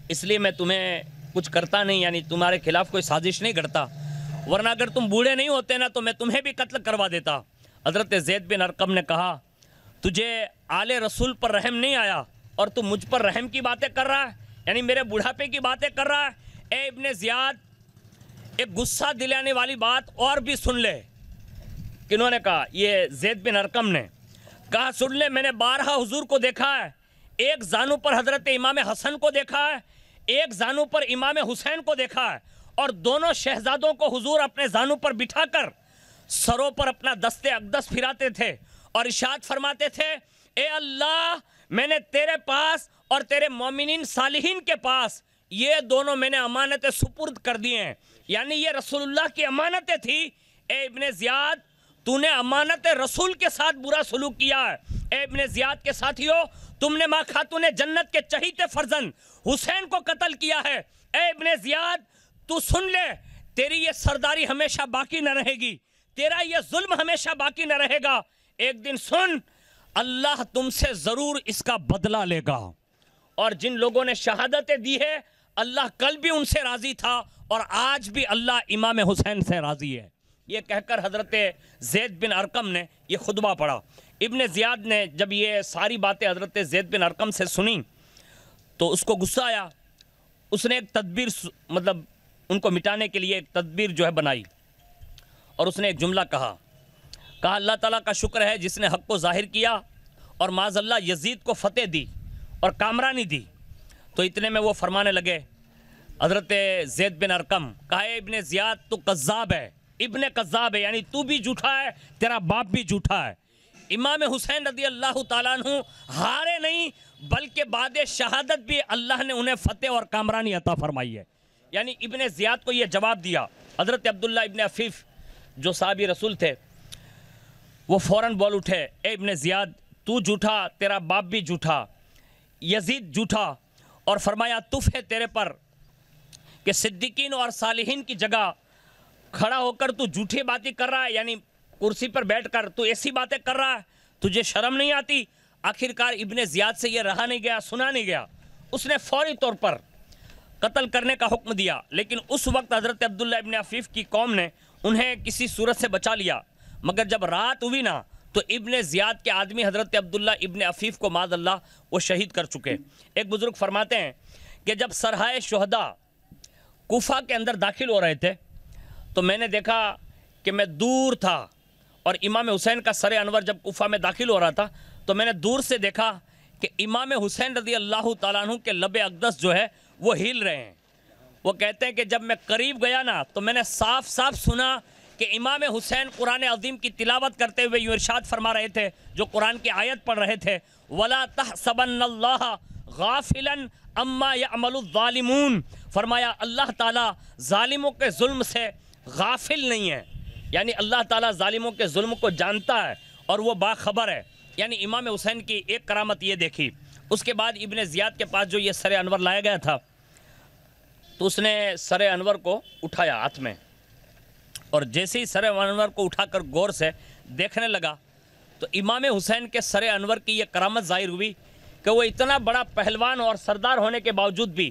[SPEAKER 1] اس لیے میں تمہیں کچھ کرتا نہیں, یعنی تمہارے خلاف کوئی سازش نہیں کرتا, ورنہ اگر تم بوڑھے نہیں ہوتے نا تو میں تمہیں بھی قتل کروا دیتا. حضرت زید بن ارقم نے کہا تجھے آل رسول پر رحم نہیں آیا اور تم مجھ پر رحم کی باتیں کر رہا ہے, یعنی میرے بڑھاپے کی باتیں کر رہا ہے. اے ابن زیاد, ایک غصہ دلانے والی بات اور بھی سن لے. کنہوں نے کہا؟ یہ زید بن ارقم نے کہا سن لے, میں نے بارہا حضور کو دیکھا ہے, ایک زانو پر حضرت امام حسن کو دیکھا ہے, ایک زانو پر امام حسین کو دیکھا ہے, اور دونوں شہزادوں کو حضور اپنے زانو پر بٹھا کر سروں پر اپنا دست اقدس پھراتے تھے اور ارشاد فرماتے تھے اے اللہ, میں نے تیرے پاس اور تیرے مومنین صالحین کے پاس یہ دونوں میں نے امانتیں سپرد کر دی ہیں. یعنی یہ رسول اللہ کی امانتیں تھی. اے ابن زیاد, تو نے امانت رسول کے ساتھ برا سلوک کیا ہے. اے ابن زیاد کے ساتھیوں, تم نے ماں خاتون جنت کے چہیتے فرزند حسین کو قتل کیا ہے. اے ابن زیاد, تو سن لے, تیری یہ سرداری ہمیشہ باقی نہ رہے گی, تیرا یہ ظلم ہمیشہ باقی نہ رہے گا. ایک دن سن, اللہ تم سے ضرور اس کا بدلہ لے گا. اور جن لوگوں نے شہادتیں دی ہے اللہ کل بھی ان سے راضی تھا اور آج بھی اللہ امام حسین سے راضی ہے. یہ کہہ کر حضرت زید بن ارقم نے یہ خطبہ پڑھا. ابن زیاد نے جب یہ ساری باتیں حضرت زید بن ارقم سے سنی تو اس کو غصہ آیا. اس نے ایک تدبیر مطلب ان کو مٹانے کے لیے ایک تدبیر جو ہے بنائی اور اس نے ایک جملہ کہا اللہ تعالیٰ کا شکر ہے جس نے حق کو ظاہر کیا اور معاذ اللہ یزید کو فتح دی اور کامرانی دی. تو اتنے میں وہ فرمانے لگے حضرت زید بن ارقم، کہا اے ابن زیاد تو کذاب ہے، ابن کذاب ہے، یعنی تو بھی جھوٹا ہے، تیرا باپ بھی جھوٹا ہے. امام حسین رضی اللہ تعالیٰ عنہ ہارے نہیں بلکہ بعد شہادت بھی اللہ نے انہیں فتح اور کامرانی عطا فرمائی ہے. یعنی ابن زیاد کو یہ جواب دیا. حضرت عبداللہ ابن عفیف جو صحابی رسول تھے وہ فوراً بول اٹھے، اے ابن زیاد تو جھوٹا، تیرا باپ بھی جھوٹا، یزید جھوٹا. اور فرمایا تف ہے تیرے پر کہ صدیقین اور صالحین کی جگہ کھڑا ہو کر تو جھوٹی باتیں کر رہا ہے، یعنی کرسی پر بیٹھ کر تو ایسی باتیں کر رہا ہے، تجھے شرم نہیں آتی. آخرکار ابن زیاد سے یہ رہا نہیں گیا، سنا نہیں گیا، اس نے فوری طور پر قتل کرنے کا حکم دیا. لیکن اس وقت حضرت عبداللہ ابن عفیف کی قوم نے انہیں کسی صورت سے بچا لیا. مگر جب رات ہوئی نا تو ابن زیاد کے آدمی حضرت عبداللہ ابن عفیف کو معاذ اللہ وہ شہید کر چکے. ایک بزرگ فرماتے ہیں کہ جب سرحائے شہداء کوفہ کے اندر داخل ہو رہے تھے تو میں نے دیکھا کہ میں دور تھا اور امام حسین کا سر انور جب کوفہ میں داخل ہو رہا تھا تو میں نے دور سے دیکھا کہ امام حسین رضی اللہ تعالیٰ عنہ کے لب اقدس جو ہے وہ ہل رہے ہیں. وہ کہتے ہیں کہ جب میں قریب گیا نا تو میں نے صاف صاف سنا کہ امام حسین قرآن عظیم کی تلاوت کرتے ہوئے یوں ارشاد فرما رہے تھے، جو قرآن کی آیت پڑھ رہے تھے، وَلَا تَحْسَبَنَّ اللَّهَ غَافِلًا عَمَّا يَعْمَلُ الظَّالِمُونَ. فرمایا اللہ تعالیٰ ظالموں کے ظلم سے غافل نہیں ہے، یعنی اللہ تعالیٰ ظالموں کے ظلم کو جانتا ہے اور وہ باخبر ہے. یعنی امام حسین کی ایک کرامت یہ دیکھی. اس کے بعد ابن زیاد کے پاس جو یہ سر انور لایا گیا تھا تو اس نے سر انور کو اٹھایا ہاتھ میں، اور جیسے ہی سر انور کو اٹھا کر غور سے دیکھنے لگا تو امام حسین کے سر انور کی یہ کرامت ظاہر ہوئی کہ وہ اتنا بڑا پہلوان اور سردار ہونے کے باوجود بھی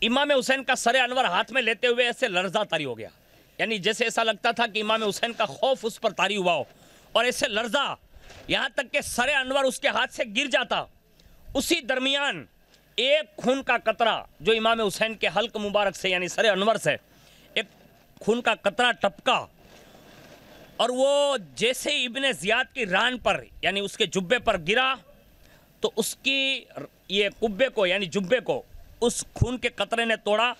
[SPEAKER 1] امام حسین کا سر انور ہاتھ میں لیتے ہوئے ایسے لرزہ طاری ہو گیا. یعنی جیسے ایسا لگتا تھا کہ امام حسین کا خوف اس پر طاری ہوا ہو، اور ایسے لرزہ یہاں تک کہ سر انور اس کے ہاتھ سے گر جاتا. اسی درمیان ایک خون کا قطرہ جو امام حسین کے حلق مبارک سے یعنی سر انور سے ایک خون کا قطرہ ٹپکا، اور وہ جیسے ہی ابن زیاد کی ران پر یعنی اس کے جبے پر گرا تو اس کی یہ قبے کو یعنی جبے کو اس خون کے قطرے نے توڑا،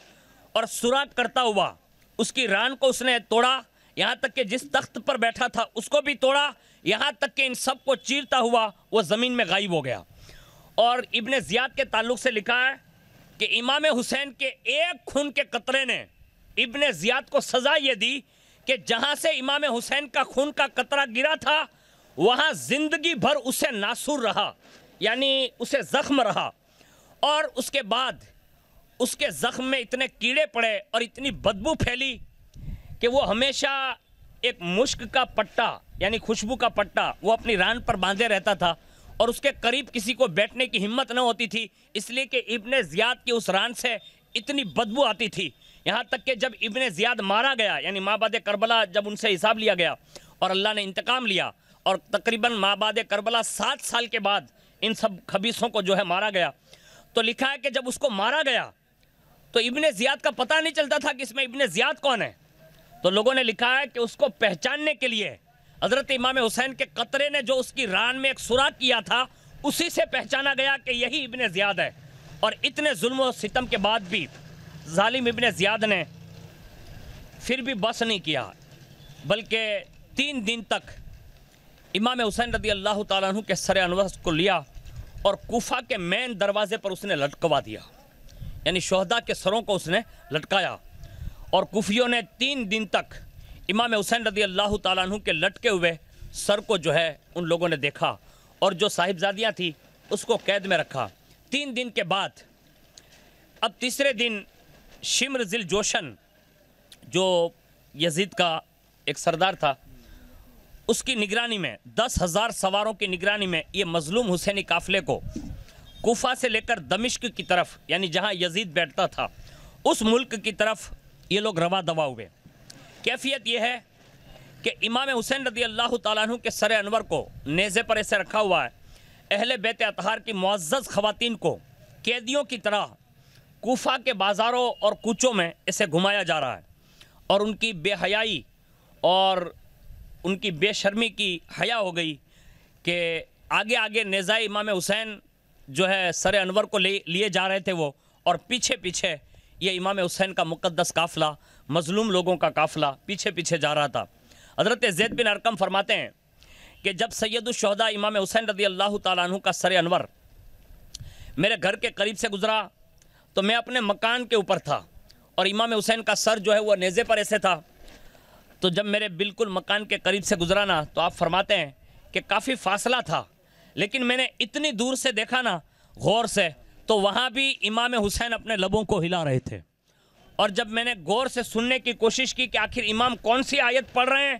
[SPEAKER 1] اور سوراخ کرتا ہوا اس کی ران کو اس نے توڑا، یہاں تک کہ جس تخت پر بیٹھا تھا اس کو بھی توڑا، یہاں تک کہ ان سب کو چیرتا ہوا وہ زمین میں غائب ہو گیا. اور ابن زیاد کے تعلق سے لکھا ہے کہ امام حسین کے ایک خون کے قطرے نے ابن زیاد کو سزا یہ دی کہ جہاں سے امام حسین کا خون کا قطرہ گرا تھا وہاں زندگی بھر اسے ناسور رہا، یعنی اسے زخم رہا، اور اس کے بعد اس کے زخم میں اتنے کیڑے پڑے اور اتنی بدبو پھیلی کہ وہ ہمیشہ ایک مشک کا پٹا یعنی خوشبو کا پٹا وہ اپنی ران پر باندھے رہتا تھا، اور اس کے قریب کسی کو بیٹھنے کی ہمت نہ ہوتی تھی، اس لیے کہ ابن زیاد کی اس ران سے اتنی بدبو آتی تھی. یہاں تک کہ جب ابن زیاد مارا گیا یعنی مابعد کربلا جب ان سے حساب لیا گیا اور اللہ نے انتقام لیا، اور تقریباً مابعد کربلا 7 سال کے بعد ان سب خبیثوں کو جو ہے مارا گیا، تو لکھا ہے کہ جب اس کو مارا گیا تو ابن زیاد کا پتہ نہیں چلتا تھا کہ اس میں ابن زیاد کون ہے. تو لوگوں نے لکھا ہے کہ اس کو پہچاننے کے لیے حضرت امام حسین کے قطرے نے جو اس کی ران میں ایک سوراخ کیا تھا اسی سے پہچانا گیا کہ یہی ابن زیاد ہے. اور اتنے ظلم و ستم کے بعد بھی ظالم ابن زیاد نے پھر بھی بس نہیں کیا، بلکہ 3 دن تک امام حسین رضی اللہ تعالیٰ عنہ کے سر انور کو لیا اور کوفہ کے مین دروازے پر اس نے لٹکوا دیا، یعنی شہداء کے سروں کو اس نے لٹکایا. اور کوفیوں نے 3 دن تک امام حسین رضی اللہ تعالیٰ عنہ کے لٹکے ہوئے سر کو جو ہے ان لوگوں نے دیکھا، اور جو صاحبزادیاں تھیں اس کو قید میں رکھا. 3 دن کے بعد اب تیسرے دن شمر ذی الجوشن جو یزید کا ایک سردار تھا اس کی نگرانی میں 10,000 سواروں کی نگرانی میں یہ مظلوم حسینی قافلے کو کوفہ سے لے کر دمشق کی طرف یعنی جہاں یزید بیٹھتا تھا اس ملک کی طرف یہ لوگ رواں دوا ہوئے. کیفیت یہ ہے کہ امام حسین رضی اللہ تعالیٰ عنہ کے سر انور کو نیزے پر ایسے رکھا ہوا ہے، اہل بیت اطہار کی معزز خواتین کو قیدیوں کی طرح کوفہ کے بازاروں اور کوچوں میں اسے گھمایا جا رہا ہے، اور ان کی بے حیائی اور ان کی بے شرمی کی حیا ہو گئی کہ آگے آگے نیزہ امام حسین جو ہے سر انور کو لیے جا رہے تھے وہ، اور پیچھے پیچھے یہ امام حسین کا مقدس قافلہ، مظلوم لوگوں کا قافلہ پیچھے پیچھے جا رہا تھا۔ حضرت زید بن ارقم فرماتے ہیں کہ جب سید الشہداء امام حسین رضی اللہ تعالیٰ عنہ کا سر انور میرے گھر کے قریب سے گزرا تو میں اپنے مکان کے اوپر تھا، اور امام حسین کا سر جو ہے وہ نیزے پر ایسے تھا۔ تو جب میرے بالکل مکان کے قریب سے گزرا نا تو آپ فرماتے ہیں کہ کافی فاصلہ تھا، لیکن میں نے اتنی دور سے دیکھا نا غور سے، تو وہاں بھی امام حسین اپنے لبوں کو ہلا رہے تھے، اور جب میں نے غور سے سننے کی کوشش کی کہ آخر امام کون سی آیت پڑھ رہے ہیں،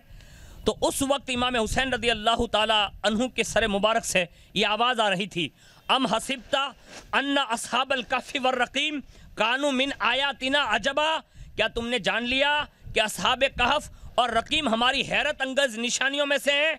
[SPEAKER 1] تو اس وقت امام حسین رضی اللہ تعالی عنہ کے سر مبارک سے یہ آواز آ رہی تھی، ام حسبتا ان اصحاب الکہف والرقیم کانوا من آیاتنا عجبا، کیا تم نے جان لیا کہ اصحاب کہف اور رقیم ہماری حیرت انگیز نشانیوں میں سے ہیں؟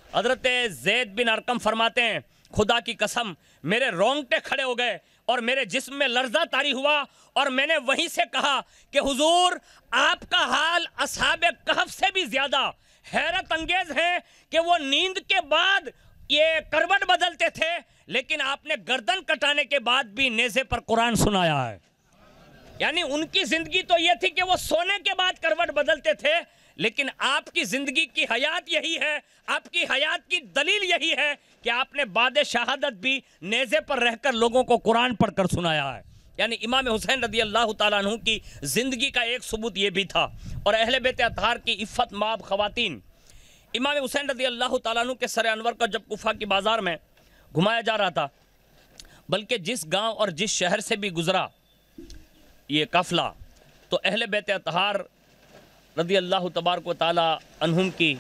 [SPEAKER 1] حضرت زید بن ارقم فرماتے ہیں خدا کی قسم میرے رونگٹے کھڑے ہو گئے اور میرے جسم میں لرزہ طاری ہوا، اور میں نے وہیں سے کہا کہ حضور آپ کا حال اصحاب کہف سے بھی زیادہ حیرت انگیز ہے کہ وہ نیند کے بعد یہ کروٹ بدلتے تھے، لیکن آپ نے گردن کٹانے کے بعد بھی نیزے پر قرآن سنایا ہے۔ یعنی ان کی زندگی تو یہ تھی کہ وہ سونے کے بعد کروٹ بدلتے تھے، لیکن آپ کی زندگی کی حیات یہی ہے، آپ کی حیات کی دلیل یہی ہے کہ آپ نے بعد شہادت بھی نیزے پر رہ کر لوگوں کو قرآن پڑھ کر سنایا ہے۔ یعنی امام حسین رضی اللہ تعالیٰ عنہ کی زندگی کا ایک ثبوت یہ بھی تھا، اور اہل بیت اطہار کی عفت مآب خواتین امام حسین رضی اللہ تعالیٰ عنہ کے سر انور کا جب کوفہ کی بازار میں گھمایا جا رہا تھا، بلکہ جس گاؤں اور جس شہر سے بھی گزرا یہ قافلہ، تو اہل بیت اطہار رضی اللہ تبارک و تعالی عنہم کی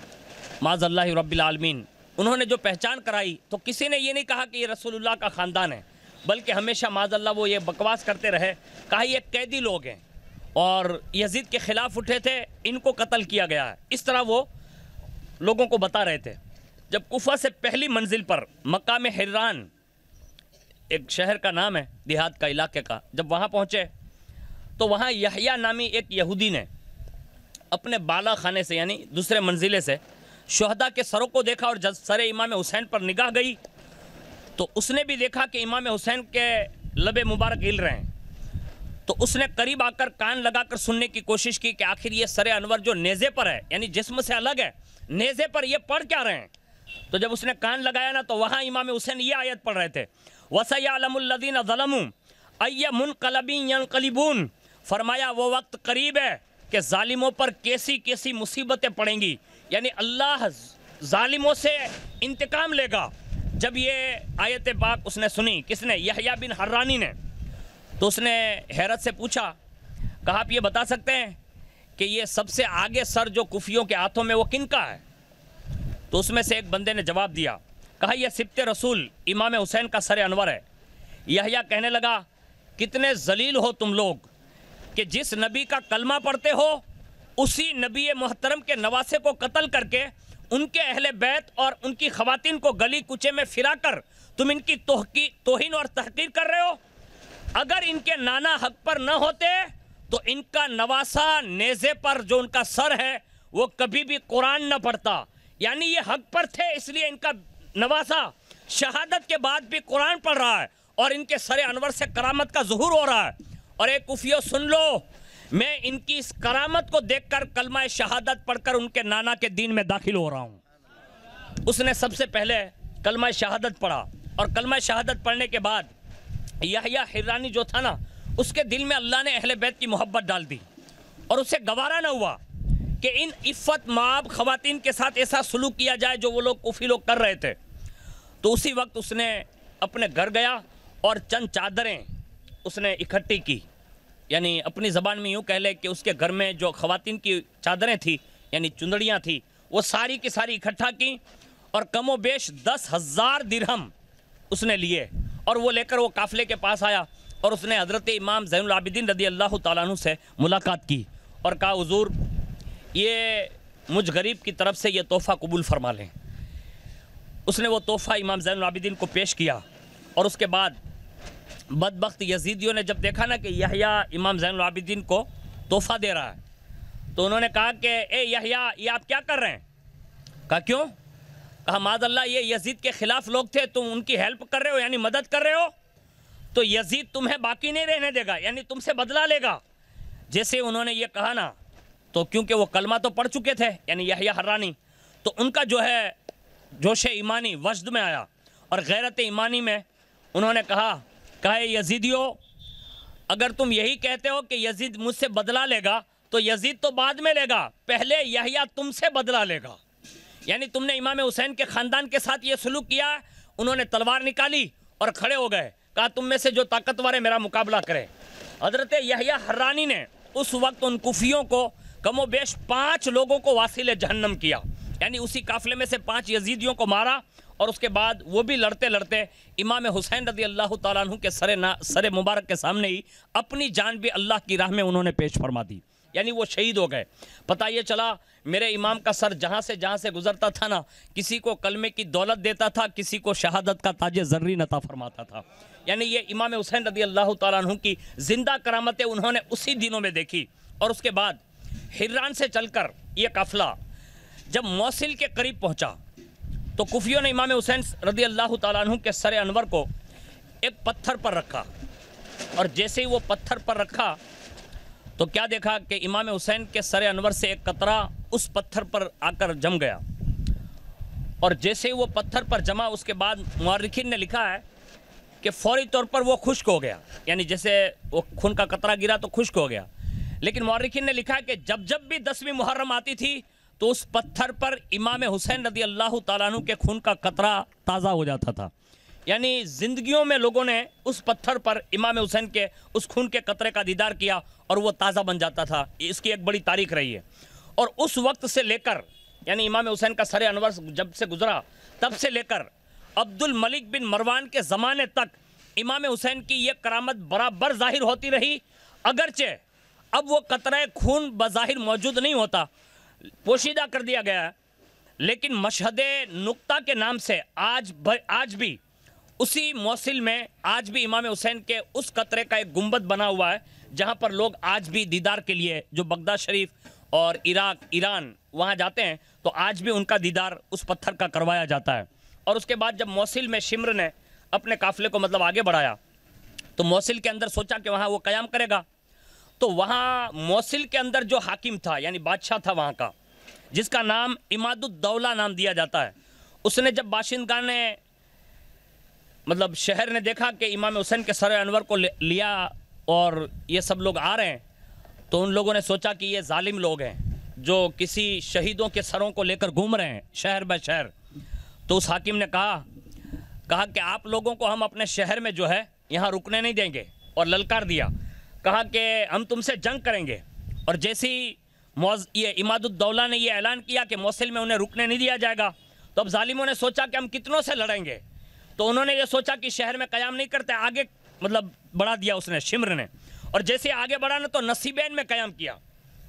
[SPEAKER 1] معاذ اللہ رب العالمین انہوں نے جو پہچان کرائی، تو کسی نے یہ نہیں کہا کہ یہ رسول اللہ کا خاندان ہے، بلکہ ہمیشہ معاذ اللہ وہ یہ بکواس کرتے رہے، کہا یہ قیدی لوگ ہیں اور یزید کے خلاف اٹھے تھے، ان کو قتل کیا گیا ہے، اس طرح وہ لوگوں کو بتا رہے تھے۔ جب کوفہ سے پہلی منزل پر مقام حران، ایک شہر کا نام ہے دیہات کا علاقے کا، جب وہاں پہنچے تو وہاں یحییٰ نامی ایک یہودی نے اپنے بالا خانے سے یعنی دوسرے منزلے سے شہداء کے سروں کو دیکھا، اور جب سر امام حسین پر نگاہ گئی تو اس نے بھی دیکھا کہ امام حسین کے لب مبارک ہل رہے ہیں، تو اس نے قریب آ کر کان لگا کر سننے کی کوشش کی کہ آخر یہ سر انور جو نیزے پر ہے یعنی جسم سے الگ ہے، نیزے پر یہ پڑھ کیا رہے ہیں؟ تو جب اس نے کان لگایا نا تو وہاں امام حسین یہ آیت پڑھ رہے تھے، وَسَيَعْلَمُ الَّذِينَ ظَلَمُوا أَيَّ مُنْقَلَبٍ يَنْقَلِبُونَ، فرمایا وہ وقت قریب ہے کہ ظالموں پر کیسی کیسی مصیبتیں پڑیں گی، یعنی اللہ ظالموں سے انتقام لے گا۔ جب یہ آیت پاک اس نے سنی، کس نے؟ یحییٰ بن حرانی نے، تو اس نے حیرت سے پوچھا، کہا آپ یہ بتا سکتے ہیں کہ یہ سب سے آگے سر جو کفیوں کے ہاتھوں میں وہ کن کا ہے؟ تو اس میں سے ایک بندے نے جواب دیا، کہا یہ سبط رسول امام حسین کا سر انور ہے۔ یحییٰ کہنے لگا کتنے ذلیل ہو تم لوگ کہ جس نبی کا کلمہ پڑھتے ہو اسی نبی محترم کے نواسے کو قتل کر کے ان کے اہل بیت اور ان کی خواتین کو گلی کوچے میں پھرا کر تم ان کی توہین اور تحقیر کر رہے ہو۔ اگر ان کے نانا حق پر نہ ہوتے تو ان کا نواسا نیزے پر جو ان کا سر ہے وہ کبھی بھی قرآن نہ پڑھتا، یعنی یہ حق پر تھے اس لیے ان کا نواسا شہادت کے بعد بھی قرآن پڑھ رہا ہے، اور ان کے سر انور سے کرامت کا ظہور ہو رہا ہے۔ اور ایک کفیو سن لو، میں ان کی اس کرامت کو دیکھ کر کلمہ شہادت پڑھ کر ان کے نانا کے دین میں داخل ہو رہا ہوں۔ اس نے سب سے پہلے کلمہ شہادت پڑھا، اور کلمہ شہادت پڑھنے کے بعد یحییٰ حرانی جو تھا نا، اس کے دل میں اللہ نے اہل بیت کی محبت ڈال دی، اور اسے گوارا نہ ہوا کہ ان عفت مآب خواتین کے ساتھ ایسا سلوک کیا جائے جو وہ لوگ کفی لوگ کر رہے تھے۔ تو اسی وقت اس نے اپنے گھر گیا اور چند چادریں اس نے اکٹھی کی، یعنی اپنی زبان میں یوں کہہ لے کہ اس کے گھر میں جو خواتین کی چادریں تھیں یعنی چندڑیاں تھیں وہ ساری کی ساری اکٹھا کی، اور کم و بیش 10,000 درہم اس نے لیے، اور وہ لے کر وہ قافلے کے پاس آیا، اور اس نے حضرت امام زین العابدین رضی اللہ تعالیٰ عنہ سے ملاقات کی اور کہا حضور یہ مجھ غریب کی طرف سے یہ تحفہ قبول فرما لیں۔ اس نے وہ تحفہ امام زین العابدین کو پیش کیا، اور اس کے بعد بدبخت یزیدیوں نے جب دیکھا نا کہ یحییٰ امام زین العابدین کو تحفہ دے رہا ہے، تو انہوں نے کہا کہ اے یحییٰ، یہ آپ کیا کر رہے ہیں؟ کہا کیوں؟ کہا معاذ اللہ، یہ یزید کے خلاف لوگ تھے، تم ان کی ہیلپ کر رہے ہو، یعنی مدد کر رہے ہو، تو یزید تمہیں باقی نہیں رہنے دے گا، یعنی تم سے بدلہ لے گا۔ جیسے انہوں نے یہ کہا نا، تو کیونکہ وہ کلمہ تو پڑھ چکے تھے، یعنی یحییٰ حرانی، تو ان کا جو ہے جوش ایمانی وجد میں آیا، اور غیرت ایمانی میں انہوں نے کہا یزیدیو، اگر تم یہی کہتے ہو کہ یزید مجھ سے بدلہ لے گا، تو یزید تو بعد میں لے گا، پہلے یحییٰ تم سے بدلہ لے گا۔ یعنی تم نے امام حسین کے خاندان کے ساتھ یہ سلوک کیا۔ انہوں نے تلوار نکالی اور کھڑے ہو گئے، کہا تم میں سے جو طاقتور ہے میرا مقابلہ کرے۔ حضرت یحییٰ حرانی نے اس وقت ان کوفیوں کو کم و بیش 5 لوگوں کو واصل جہنم کیا، یعنی اسی قافلے میں سے 5 یزیدیوں کو مارا، اور اس کے بعد وہ بھی لڑتے لڑتے امام حسین رضی اللہ تعالیٰ عنہ کے سر مبارک کے سامنے ہی اپنی جان بھی اللہ کی راہ میں انہوں نے پیش فرما دی، یعنی وہ شہید ہو گئے۔ پتہ یہ چلا میرے امام کا سر جہاں سے گزرتا تھا نا، کسی کو کلمے کی دولت دیتا تھا، کسی کو شہادت کا تاج زرین عطا فرماتا تھا۔ یعنی یہ امام حسین رضی اللہ تعالیٰ عنہ کی زندہ کرامتیں انہوں نے اسی دنوں میں دیکھی۔ اور اس کے بعد حران سے چل کر یہ قافلہ جب موصل کے قریب پہنچا، تو کوفیوں نے امام حسین رضی اللہ تعالیٰ عنہ کے سر انور کو ایک پتھر پر رکھا، اور جیسے ہی وہ پتھر پر رکھا تو کیا دیکھا کہ امام حسین کے سر انور سے ایک قطرہ اس پتھر پر آ کر جم گیا، اور جیسے ہی وہ پتھر پر جمع، اس کے بعد مورخین نے لکھا ہے کہ فوری طور پر وہ خشک ہو گیا، یعنی جیسے وہ خون کا قطرہ گرا تو خشک ہو گیا۔ لیکن مورخین نے لکھا ہے کہ جب بھی 10ویں محرم آتی تھی تو اس پتھر پر امام حسین رضی اللہ تعالیٰ عنہ کے خون کا قطرہ تازہ ہو جاتا تھا، یعنی زندگیوں میں لوگوں نے اس پتھر پر امام حسین کے اس خون کے قطرے کا دیدار کیا اور وہ تازہ بن جاتا تھا۔ اس کی ایک بڑی تاریخ رہی ہے، اور اس وقت سے لے کر، یعنی امام حسین کا سر انور جب سے گزرا تب سے لے کر عبد الملک بن مروان کے زمانے تک امام حسین کی یہ کرامت برابر ظاہر ہوتی رہی، اگرچہ اب وہ قطرہ خون بظاہر موجود نہیں ہوتا، پوشیدہ کر دیا گیا ہے، لیکن مشہد نقطہ کے نام سے آج بھی اسی موصل میں آج بھی امام حسین کے اس قطرے کا ایک گنبد بنا ہوا ہے، جہاں پر لوگ آج بھی دیدار کے لیے جو بغداد شریف اور عراق، ایران وہاں جاتے ہیں، تو آج بھی ان کا دیدار اس پتھر کا کروایا جاتا ہے۔ اور اس کے بعد جب موصل میں شمر نے اپنے قافلے کو آگے بڑھایا، تو موصل کے اندر سوچا کہ وہاں وہ قیام کرے گا، تو وہاں موصل کے اندر جو حاکم تھا، یعنی بادشاہ تھا وہاں کا، جس کا نام عماد الدولہ نام دیا جاتا ہے، اس نے جب باشندگان نے شہر نے دیکھا کہ امام حسین کے سر انور کو لیا اور یہ سب لوگ آ رہے ہیں، تو ان لوگوں نے سوچا کہ یہ ظالم لوگ ہیں جو کسی شہیدوں کے سروں کو لے کر گھوم رہے ہیں شہر بہ شہر۔ تو اس حاکم نے کہا کہ آپ لوگوں کو ہم اپنے شہر میں جو ہے یہاں رکنے نہیں دیں گے، اور للکار دیا، کہا کہ ہم تم سے جنگ کریں گے۔ اور جیسے ہی یہ عماد الدولہ نے یہ اعلان کیا کہ موصل میں انہیں رکنے نہیں دیا جائے گا، تو اب ظالموں نے سوچا کہ ہم کتنوں سے لڑیں گے، تو انہوں نے یہ سوچا کہ شہر میں قیام نہیں کرتے، آگے بڑھا دیا اس نے، شمر نے، اور جیسے آگے بڑھا نا تو نصیبین میں قیام کیا،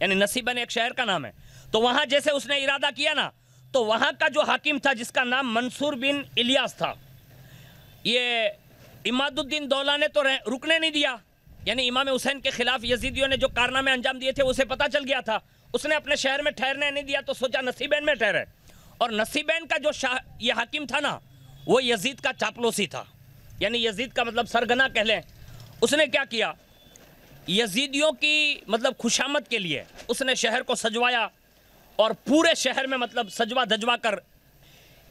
[SPEAKER 1] یعنی نصیبین ایک شہر کا نام ہے، تو وہاں جیسے اس نے ارادہ کیا نا، تو وہاں کا جو حاکم تھا جس کا نام منصور بن الیاس تھا، یہ عماد الدین دولہ نے تو رکنے نہیں دیا، یعنی امام حسین کے خلاف یزیدیوں نے جو کارنامے انجام دیے تھے اسے پتہ چل گیا تھا، اس نے اپنے شہر میں ٹھہرنے نہیں دیا، تو سوچا نصیبین میں ٹھہرے، اور نصیبین کا جو یہ حاکم تھا نا، وہ یزید کا چاپلوسی تھا، یعنی یزید کا سرگنا کہہ لیں۔ اس نے کیا کیا، یزیدیوں کی خوشامد کے لیے اس نے شہر کو سجوایا، اور پورے شہر میں سجوا دجوا کر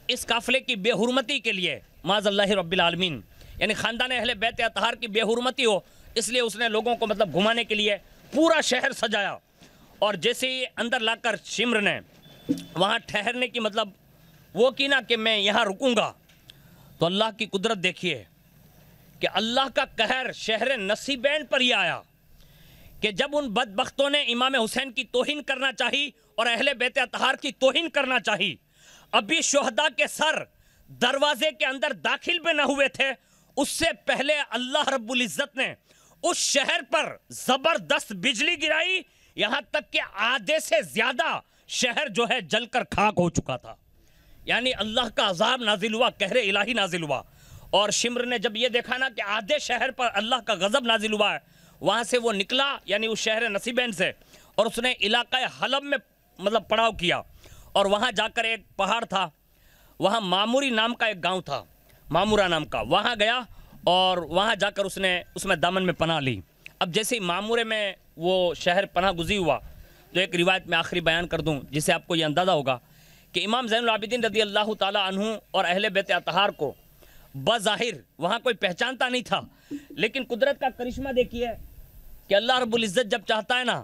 [SPEAKER 1] اس قافلے کی بے حرمتی کے لیے، معاذ اللہ رب العالمین، یعنی خاندان اہل بیت اطہار کی بے حرمتی ہو، اس لیے اس نے لوگوں کو گھمانے کے لیے پورا شہر سجایا، اور جیسے ہی اندر لا کر شمر نے وہاں ٹھہرنے کی وہ کی نا کہ میں یہاں رکوں گا، تو اللہ کی قدرت دیکھیے کہ اللہ کا قہر شہر نصیبین پر ہی آیا کہ جب ان بدبختوں نے امام حسین کی توہین کرنا چاہی اور اہل بیت اطہار کی توہین کرنا چاہی، ابھی شہداء کے سر دروازے کے اندر داخل بھی نہ ہوئے تھے، اس سے پہلے اللہ رب العزت نے اس شہر پر زبردست بجلی گرائی، یہاں تک کہ آدھے سے زیادہ
[SPEAKER 2] شہر جو ہے جل کر خاک ہو چکا تھا، یعنی اللہ کا عذاب نازل ہوا، قہر الہی نازل ہوا. اور شمر نے جب یہ دیکھا نا کہ آدھے شہر پر اللہ کا غضب نازل ہوا ہے، وہاں سے وہ نکلا، یعنی اس شہر نصیبین سے، اور اس نے علاقہ حلب میں مطلب پڑاؤ کیا. اور وہاں جا کر ایک پہاڑ تھا، وہاں معموری نام کا ایک گاؤں تھا، معمورہ نام کا، وہاں گیا اور وہاں جا کر اس نے اس میں دامن میں پناہ لی. اب جیسے ہی معمورے میں وہ شہر پناہ گزی ہوا، تو ایک روایت میں آخری بیان کر دوں جس سے آپ کو یہ اندازہ ہوگا کہ امام زین العابدین رضی اللہ تعالی عنہ اور اہل بیت اطہار کو بظاہر وہاں کوئی پہچانتا نہیں تھا، لیکن قدرت کا کرشمہ دیکھیے کہ اللہ رب العزت جب چاہتا ہے نا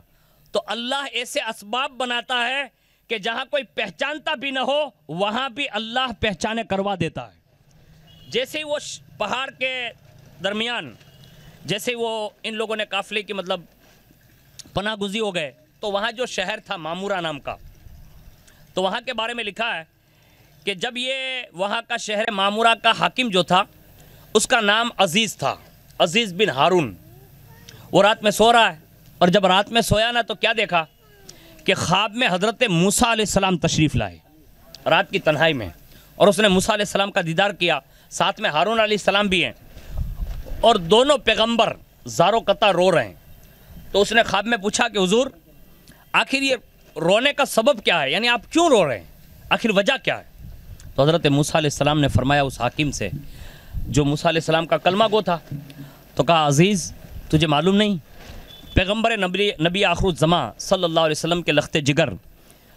[SPEAKER 2] تو اللہ ایسے اسباب بناتا ہے کہ جہاں کوئی پہچانتا بھی نہ ہو وہاں بھی اللہ پہچانے کروا دیتا ہے. جیسے وہ پہاڑ کے درمیان جیسے وہ ان لوگوں نے قافلے کی مطلب پناہ گزی ہو گئے، تو وہاں جو شہر تھا معمورہ نام کا، تو وہاں کے بارے میں لکھا ہے کہ جب یہ وہاں کا شہر معمورہ کا حاکم جو تھا اس کا نام عزیز تھا، عزیز بن ہارون. وہ رات میں سو رہا ہے، اور جب رات میں سویا نا تو کیا دیکھا کہ خواب میں حضرت موسیٰ علیہ السلام تشریف لائے رات کی تنہائی میں، اور اس نے موسیٰ علیہ السلام کا دیدار کیا، ساتھ میں ہارون علیہ السلام بھی ہیں، اور دونوں پیغمبر زارو قطع رو رہے ہیں. تو اس نے خواب میں پوچھا کہ حضور آخر یہ رونے کا سبب کیا ہے، یعنی آپ کیوں رو رہے ہیں، آخر وجہ کیا ہے؟ تو حضرت موسیٰ علیہ السلام نے فرمایا اس حاکم سے جو موسیٰ علیہ السلام کا کلمہ گو تھا، تو کہا عزیز تجھے معلوم نہیں پیغمبر نبی آخر الزماں صلی اللہ علیہ وسلم کے لخت جگر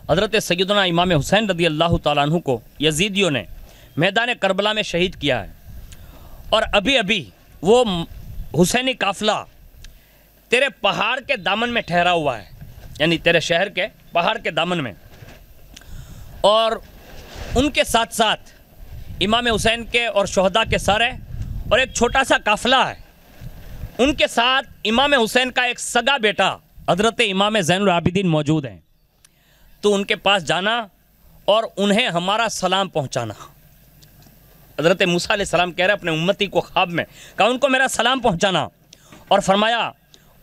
[SPEAKER 2] حضرت سیدنا امام حسین رضی اللہ تعالیٰ عنہ کو یزیدیوں نے میدان کربلا میں شہید کیا ہے، اور ابھی ابھی وہ حسینی قافلہ تیرے پہاڑ کے دامن میں ٹھہرا ہوا ہے، یعنی تیرے شہر کے پہاڑ کے دامن میں، اور ان کے ساتھ ساتھ امام حسین کے اور شہداء کے سارے اور ایک چھوٹا سا قافلہ ہے، ان کے ساتھ امام حسین کا ایک سگا بیٹا حضرت امام زین العابدین موجود ہیں. تو ان کے پاس جانا اور انہیں ہمارا سلام پہنچانا. حضرت موسیٰ علیہ السلام کہہ رہے اپنے امتی کو خواب میں کہا ان کو میرا سلام پہنچانا، اور فرمایا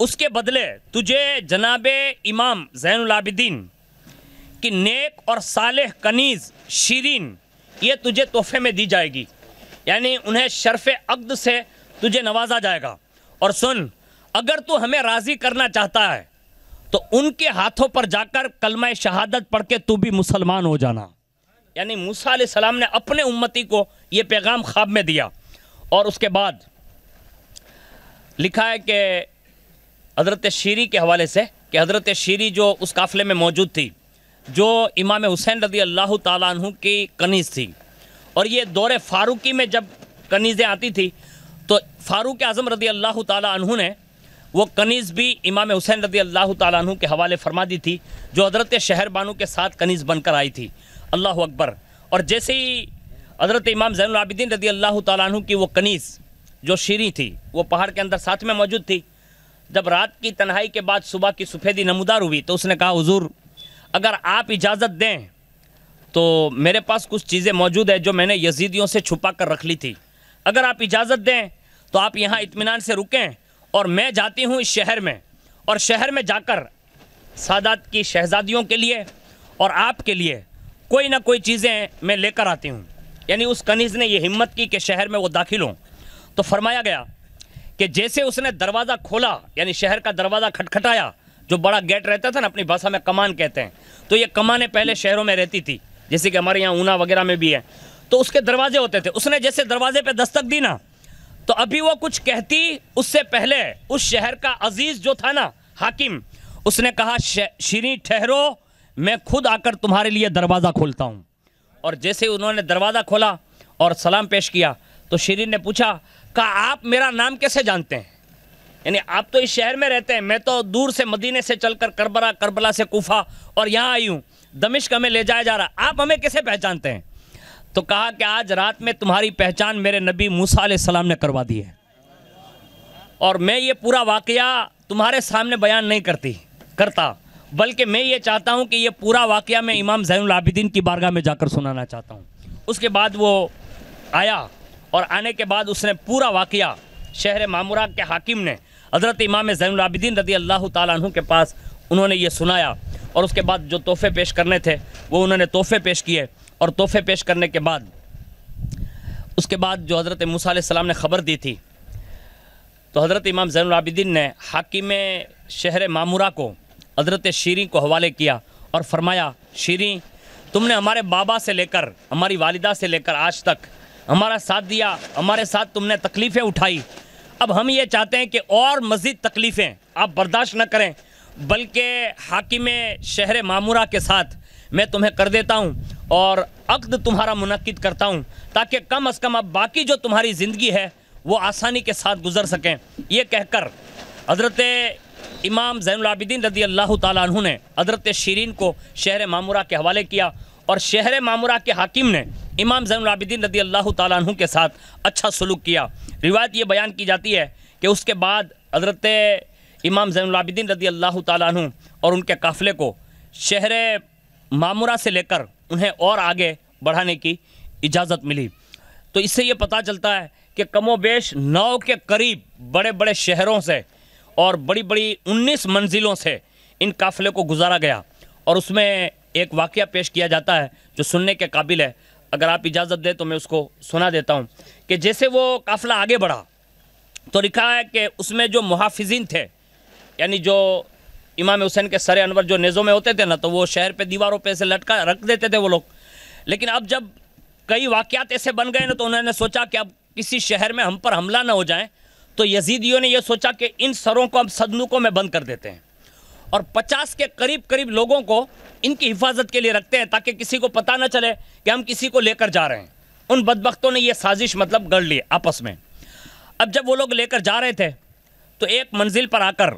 [SPEAKER 2] اس کے بدلے تجھے جناب امام زین العابدین کی نیک اور صالح کنیز شیرین یہ تجھے تحفے میں دی جائے گی، یعنی انہیں شرف عقد سے تجھے نوازا جائے گا. اور سن اگر تو ہمیں راضی کرنا چاہتا ہے تو ان کے ہاتھوں پر جا کر کلمہ شہادت پڑھ کے تو بھی مسلمان ہو جانا. یعنی موسیٰ علیہ السلام نے اپنے امتی کو یہ پیغام خواب میں دیا. اور اس کے بعد لکھا ہے کہ حضرت شیری کے حوالے سے کہ حضرت شیری جو اس قافلے میں موجود تھی جو امام حسین رضی اللہ تعالیٰ عنہ کی کنیز تھی، اور یہ دور فاروقی میں جب کنیزیں آتی تھی تو فاروق اعظم رضی اللہ تعالیٰ عنہ نے وہ کنیز بھی امام حسین رضی اللہ تعالیٰ عنہ کے حوالے فرما دی تھی جو حضرت شہر بانو کے ساتھ کنیز بن کر آئی تھی. اللہ اکبر. اور جیسے ہی حضرت امام زین العابدین رضی اللہ تعالیٰ عنہ کی وہ کنیز جو شیریں تھی وہ پہاڑ کے اندر ساتھ میں موجود تھی، جب رات کی تنہائی کے بعد صبح کی سفیدی نمودار ہوئی تو اس نے کہا حضور اگر آپ اجازت دیں تو میرے پاس کچھ چیزیں موجود ہیں جو میں نے یزیدیوں سے چھپا کر رکھ لی تھی، اگر آپ اجازت دیں تو آپ یہاں اطمینان سے رکیں اور میں جاتی ہوں اس شہر میں، اور شہر میں جا کر سادات کی شہزادیوں کے لیے اور آپ کے لیے کوئی نہ کوئی چیزیں میں لے کر آتی ہوں. یعنی اس کنیز نے یہ ہمت کی کہ شہر میں وہ داخل ہوں. تو فرمایا گیا کہ جیسے اس نے دروازہ کھولا، یعنی شہر کا دروازہ کھٹکھٹایا، جو بڑا گیٹ رہتا تھا نا اپنی بھاشا میں کمان کہتے ہیں، تو یہ کمانیں پہلے شہروں میں رہتی تھی جیسے کہ ہمارے یہاں اونا وغیرہ میں بھی ہے، تو اس کے دروازے ہوتے تھے. اس نے جیسے دروازے پہ دستک دی نا تو ابھی وہ کچھ کہتی اس سے پہلے اس شہر کا عزیز جو تھا نا حاکم، اس نے کہا شیریں ٹھہرو میں خود آ کر تمہارے لیے دروازہ کھولتا ہوں. اور جیسے انہوں نے دروازہ کھولا اور سلام پیش کیا تو شیریں نے پوچھا کہا آپ میرا نام کیسے جانتے ہیں؟ یعنی آپ تو اس شہر میں رہتے ہیں، میں تو دور سے مدینے سے چل کر کربلا سے کوفہ اور یہاں آئی ہوں، دمشق ہمیں لے جایا جا رہا، آپ ہمیں کیسے پہچانتے ہیں؟ تو کہا کہ آج رات میں تمہاری پہچان میرے نبی موسیٰ علیہ السلام نے کروا دی ہے، اور میں یہ پورا واقعہ تمہارے سامنے بیان نہیں کرتا بلکہ میں یہ چاہتا ہوں کہ یہ پورا واقعہ میں امام زین العابدین کی بارگاہ میں جا کر سنانا چاہتا ہوں. اس کے بعد وہ آیا اور آنے کے بعد اس نے پورا واقعہ شہر معمورہ کے حاکم نے حضرت امام زین العابدین رضی اللہ تعالیٰ عنہ کے پاس انہوں نے یہ سنایا. اور اس کے بعد جو تحفے پیش کرنے تھے وہ انہوں نے تحفے پیش کیے، اور تحفے پیش کرنے کے بعد اس کے بعد جو حضرت موسیٰ علیہ السلام نے خبر دی تھی، تو حضرت امام زین العابدین نے حاکم شہر معمورہ کو حضرت شیریں کو حوالے کیا اور فرمایا، شیریں تم نے ہمارے بابا سے لے کر ہماری والدہ سے لے کر آج تک ہمارا ساتھ دیا، ہمارے ساتھ تم نے تکلیفیں اٹھائی، اب ہم یہ چاہتے ہیں کہ اور مزید تکلیفیں آپ برداشت نہ کریں، بلکہ حاکم شہر معمورہ کے ساتھ میں تمہیں کر دیتا ہوں اور عقد تمہارا منعقد کرتا ہوں، تاکہ کم از کم اب باقی جو تمہاری زندگی ہے وہ آسانی کے ساتھ گزر سکیں۔ یہ کہہ کر حضرت امام زین العابدین رضی اللہ تعالیٰ عنہ نے حضرت شیریں کو شہر معمورہ کے حوالے کیا، اور شہر معمورہ کے حاکم نے امام زین العابدین رضی اللہ تعالیٰ عنہ کے ساتھ اچھا سلوک کیا۔ روایت یہ بیان کی جاتی ہے کہ اس کے بعد حضرت امام زین العابدین رضی اللہ تعالیٰ عنہ اور ان کے قافلے کو شہر معمورہ سے لے کر انہیں اور آگے بڑھانے کی اجازت ملی۔ تو اس سے یہ پتہ چلتا ہے کہ کم و بیش 9 کے قریب بڑے بڑے شہروں سے اور بڑی بڑی 19 منزلوں سے ان قافلے کو گزارا گیا، اور اس میں ایک واقعہ پیش کیا جاتا ہے جو سننے کے قابل ہے۔ اگر آپ اجازت دیں تو میں اس کو سنا دیتا ہوں کہ جیسے وہ قافلہ آگے بڑھا تو لکھا ہے کہ اس میں جو محافظین تھے، یعنی جو امام حسین کے سر انور جو نیزوں میں ہوتے تھے نا، تو وہ شہر پہ دیواروں پہ سے لٹکا رکھ دیتے تھے وہ لوگ۔ لیکن اب جب کئی واقعات ایسے بن گئے نا، تو انہوں نے سوچا کہ اب کسی شہر میں ہم پر حملہ نہ ہو جائیں، تو یزیدیوں نے یہ سوچا کہ ان سروں کو ہم صندوقوں میں بند کر دیتے ہیں اور 50 کے قریب لوگوں کو ان کی حفاظت کے لیے رکھتے ہیں، تاکہ کسی کو پتہ نہ چلے کہ ہم کسی کو لے کر جا رہے ہیں۔ ان بدبختوں نے یہ سازش گڑھ لی آپس میں۔ اب جب وہ لوگ لے کر جا رہے تھے تو ایک منزل پر آ کر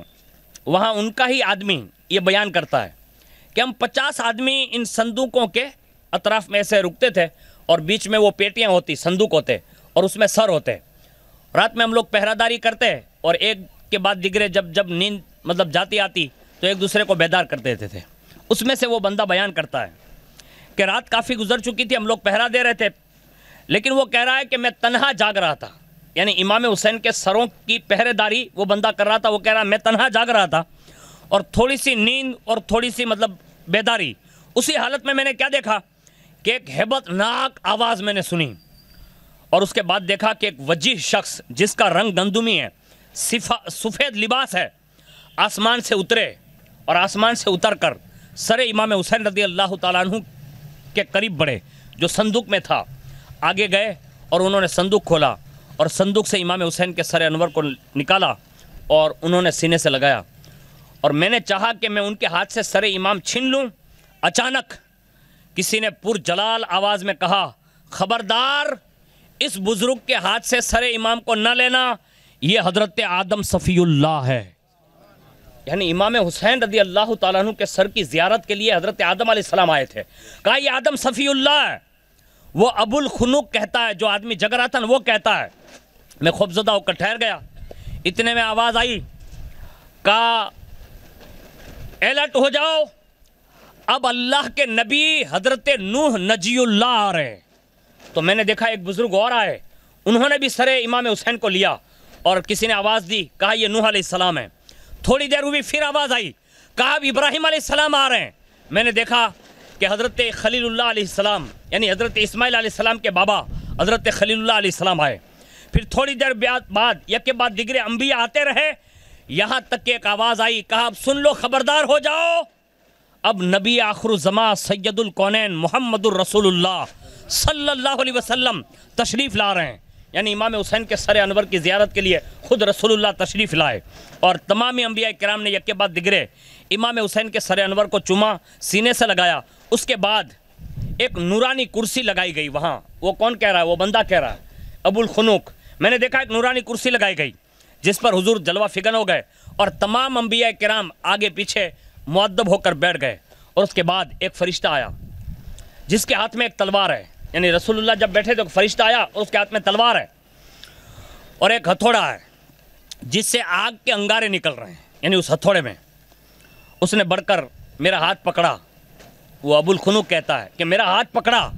[SPEAKER 2] وہاں ان کا ہی آدمی یہ بیان کرتا ہے کہ ہم 50 آدمی ان صندوقوں کے اطراف میں ایسے رکتے تھے، اور بیچ میں وہ پیٹیاں ہوتی، صندوق ہوتے، اور اس میں سر ہوتے۔ رات میں ہم لوگ پہراداری کرتے، اور ایک کے بعد دیگرے جب نیند جاتی آتی تو ایک دوسرے کو بیدار کر دیتے تھے۔ اس میں سے وہ بندہ بیان کرتا ہے کہ رات کافی گزر چکی تھی، ہم لوگ پہرا دے رہے تھے، لیکن وہ کہہ رہا ہے کہ میں تنہا جاگ رہا تھا، یعنی امام حسین کے سروں کی پہرے داری وہ بندہ کر رہا تھا۔ وہ کہہ رہا میں تنہا جاگ رہا تھا، اور تھوڑی سی نیند اور تھوڑی سی بیداری، اسی حالت میں نے کیا دیکھا کہ ایک ہیبت ناک آواز میں نے سنی، اور اس کے بعد دیکھا کہ ایک وجیح شخص جس کا رنگ گندمی ہے، سفید لباس ہے، آسمان سے اترے، اور آسمان سے اتر کر سر امام حسین رضی اللہ تعالیٰ عنہ کے قریب بڑھے جو صندوق میں تھا، آگے گئے اور انہوں نے صندوق کھولا، اور صندوق سے امام حسین کے سر انور کو نکالا اور انہوں نے سینے سے لگایا، اور میں نے چاہا کہ میں ان کے ہاتھ سے سر امام چھین لوں۔ اچانک کسی نے پرجلال آواز میں کہا، خبردار، اس بزرگ کے ہاتھ سے سر امام کو نہ لینا، یہ حضرت آدم صفی اللہ ہے۔ یعنی امام حسین رضی اللہ تعالیٰ عنہ کے سر کی زیارت کے لیے حضرت آدم علیہ السلام آئے تھے۔ کہا یہ آدم صفی اللہ ہے۔ وہ ابو الخنوق کہتا ہے، جو آدمی جگ رہا تھا وہ کہتا ہے۔ میں خوفزدہ ہو کر ٹھہر گیا، اتنے میں آواز آئی، کہا الرٹ ہو جاؤ، اب اللہ کے نبی حضرت نوح نجی اللہ آ رہے ہیں۔ تو میں نے دیکھا ایک بزرگ اور آئے، انہوں نے بھی سر امام حسین کو لیا، اور کسی نے آواز دی، کہا یہ نوح علیہ السلام ہے۔ تھوڑی دیر ہوئی، پھر آواز آئی، کہا اب ابراہیم علیہ السلام آ رہے ہیں۔ میں نے دیکھا کہ حضرت خلیل اللہ علیہ السلام، یعنی حضرت اسماعیل علیہ السلام کے بابا حضرت خلیل اللہ علیہ السلام آئے۔ پھر تھوڑی دیر بعد یک کے بعد دیگرے انبیاء آتے رہے، یہاں تک کہ ایک آواز آئی، کہا اب سن لو، خبردار ہو جاؤ، اب نبی آخر الزمان سید الکونین محمد الرسول اللہ صلی اللہ علیہ وسلم تشریف لا رہے ہیں۔ یعنی امام حسین کے سر انور کی زیارت کے لیے خود رسول اللہ تشریف لائے، اور تمام انبیاء کرام نے یک کے بعد دیگرے امام حسین کے سر انور کو چوما، سینے سے لگایا۔ اس کے بعد ایک نورانی کرسی لگائی گئی وہاں۔ وہ کون کہہ رہا ہے؟ وہ بندہ کہہ رہا ہے، ابو الخنوق۔ میں نے دیکھا ایک نورانی کرسی لگائی گئی جس پر حضور جلوہ فگن ہو گئے، اور تمام انبیاء کرام آگے پیچھے مؤدب ہو کر بیٹھ گئے۔ اور اس کے بعد ایک فرشتہ آیا جس کے ہاتھ میں ایک تلوار ہے، یعنی رسول اللہ جب بیٹھے تو ایک فرشتہ آیا اور اس کے ہاتھ میں تلوار ہے اور ایک ہتھوڑا ہے جس سے آگ کے انگارے نکل رہے ہیں، یعنی اس ہتھوڑے میں۔ اس نے بڑھ کر میرا ہاتھ پکڑا، وہ ابو الخنوق کہتا ہے کہ میرا ہاتھ پکڑا،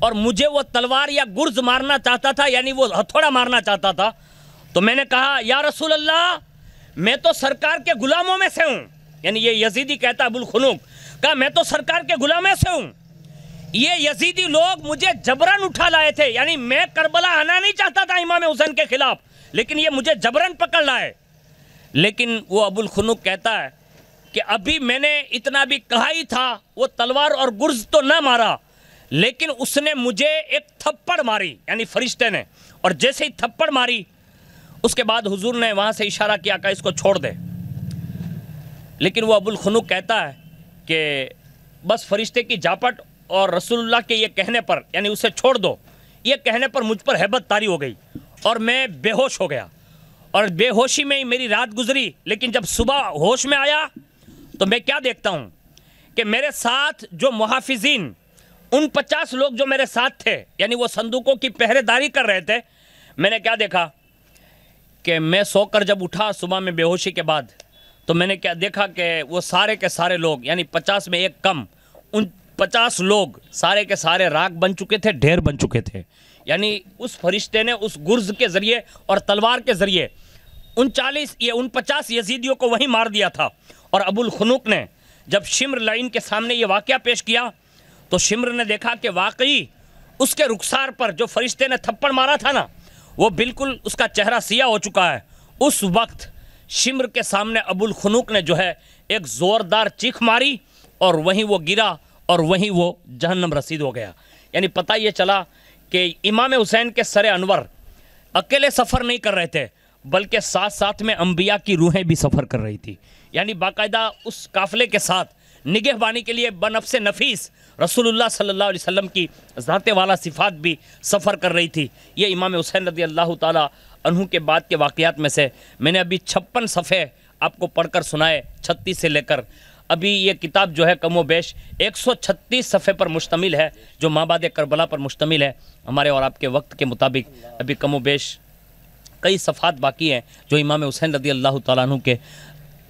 [SPEAKER 2] اور مجھے وہ تلوار یا گرز مارنا چاہتا تھا، یعنی وہ ہتھوڑا مارنا چاہتا تھا۔ تو میں نے کہا یا رسول اللہ، میں تو سرکار کے غلاموں میں سے ہوں، یعنی یہ یزیدی کہتا ابو الخنوق، کہا میں تو سرکار کے غلامے سے ہوں، یہ یزیدی لوگ مجھے جبرن اٹھا لائے تھے، یعنی میں کربلا آنا نہیں چاہتا تھا امام حسین کے خلاف، لیکن یہ مجھے جبرن پکڑ لائے۔ لیکن وہ ابو الخنوق کہتا ہے کہ ابھی میں نے اتنا بھی کہا ہی تھا، وہ تلوار اور گرز تو نہ مارا، لیکن اس نے مجھے ایک تھپڑ ماری، یعنی فرشتے نے، اور جیسے ہی تھپڑ ماری اس کے بعد حضور نے وہاں سے اشارہ کیا کہ اس کو چھوڑ دے۔ لیکن وہ ابو الخنوق کہتا ہے کہ بس فرشتے کی جھاپٹ اور رسول اللہ کے یہ کہنے پر، یعنی اسے چھوڑ دو، یہ کہنے پر مجھ پر ہیبت طاری ہو گئی اور میں بے ہوش ہو گیا، اور بے ہوشی میں ہی میری رات گزری۔ لیکن جب صبح ہوش میں آیا تو میں کیا دیکھتا ہوں کہ میرے ساتھ جو محافظین، ان 50 لوگ جو میرے ساتھ تھے، یعنی وہ صندوقوں کی پہرے داری کر رہے تھے، میں نے کیا دیکھا کہ میں سو کر جب اٹھا صبح میں بے ہوشی کے بعد، تو میں نے کیا دیکھا کہ وہ سارے کے سارے لوگ، یعنی 50 میں ایک کم، ان 50 لوگ سارے کے سارے راکھ بن چکے تھے، ڈھیر بن چکے تھے۔ یعنی اس فرشتے نے اس گرز کے ذریعے اور تلوار کے ذریعے ان 50 یزیدیوں کو وہیں مار دیا تھا۔ اور ابو الخنوق نے جب شمر لعین کے سامنے یہ واقعہ پیش کیا تو شمر نے دیکھا کہ واقعی اس کے رخسار پر جو فرشتے نے تھپڑ مارا تھا نا، وہ بالکل اس کا چہرہ سیاہ ہو چکا ہے۔ اس وقت شمر کے سامنے ابو الخنوق نے جو ہے ایک زوردار چیخ ماری اور وہیں وہ گرا اور وہیں وہ جہنم رسید ہو گیا۔ یعنی پتہ یہ چلا کہ امام حسین کے سر انور اکیلے سفر نہیں کر رہے تھے، بلکہ ساتھ ساتھ میں انبیاء کی روحیں بھی سفر کر رہی تھی۔ یعنی باقاعدہ اس قافلے کے ساتھ نگہبانی کے لیے بنفس نفیس رسول اللہ صلی اللہ علیہ وسلم کی ذات والا صفات بھی سفر کر رہی تھی۔ یہ امام حسین رضی اللہ تعالیٰ عنہ کے بعد کے واقعات میں سے میں نے ابھی 56 صفحے آپ کو پڑھ کر سنائے، 36 سے لے کر ابھی یہ کتاب جو ہے کم و بیش 136 صفحے پر مشتمل ہے، جو مابعد کربلا پر مشتمل ہے۔ ہمارے اور آپ کے وقت کے مطابق ابھی کم و بیش کئی صفحات باقی ہیں جو امام حسین رضی اللہ تعالیٰ عنہ کے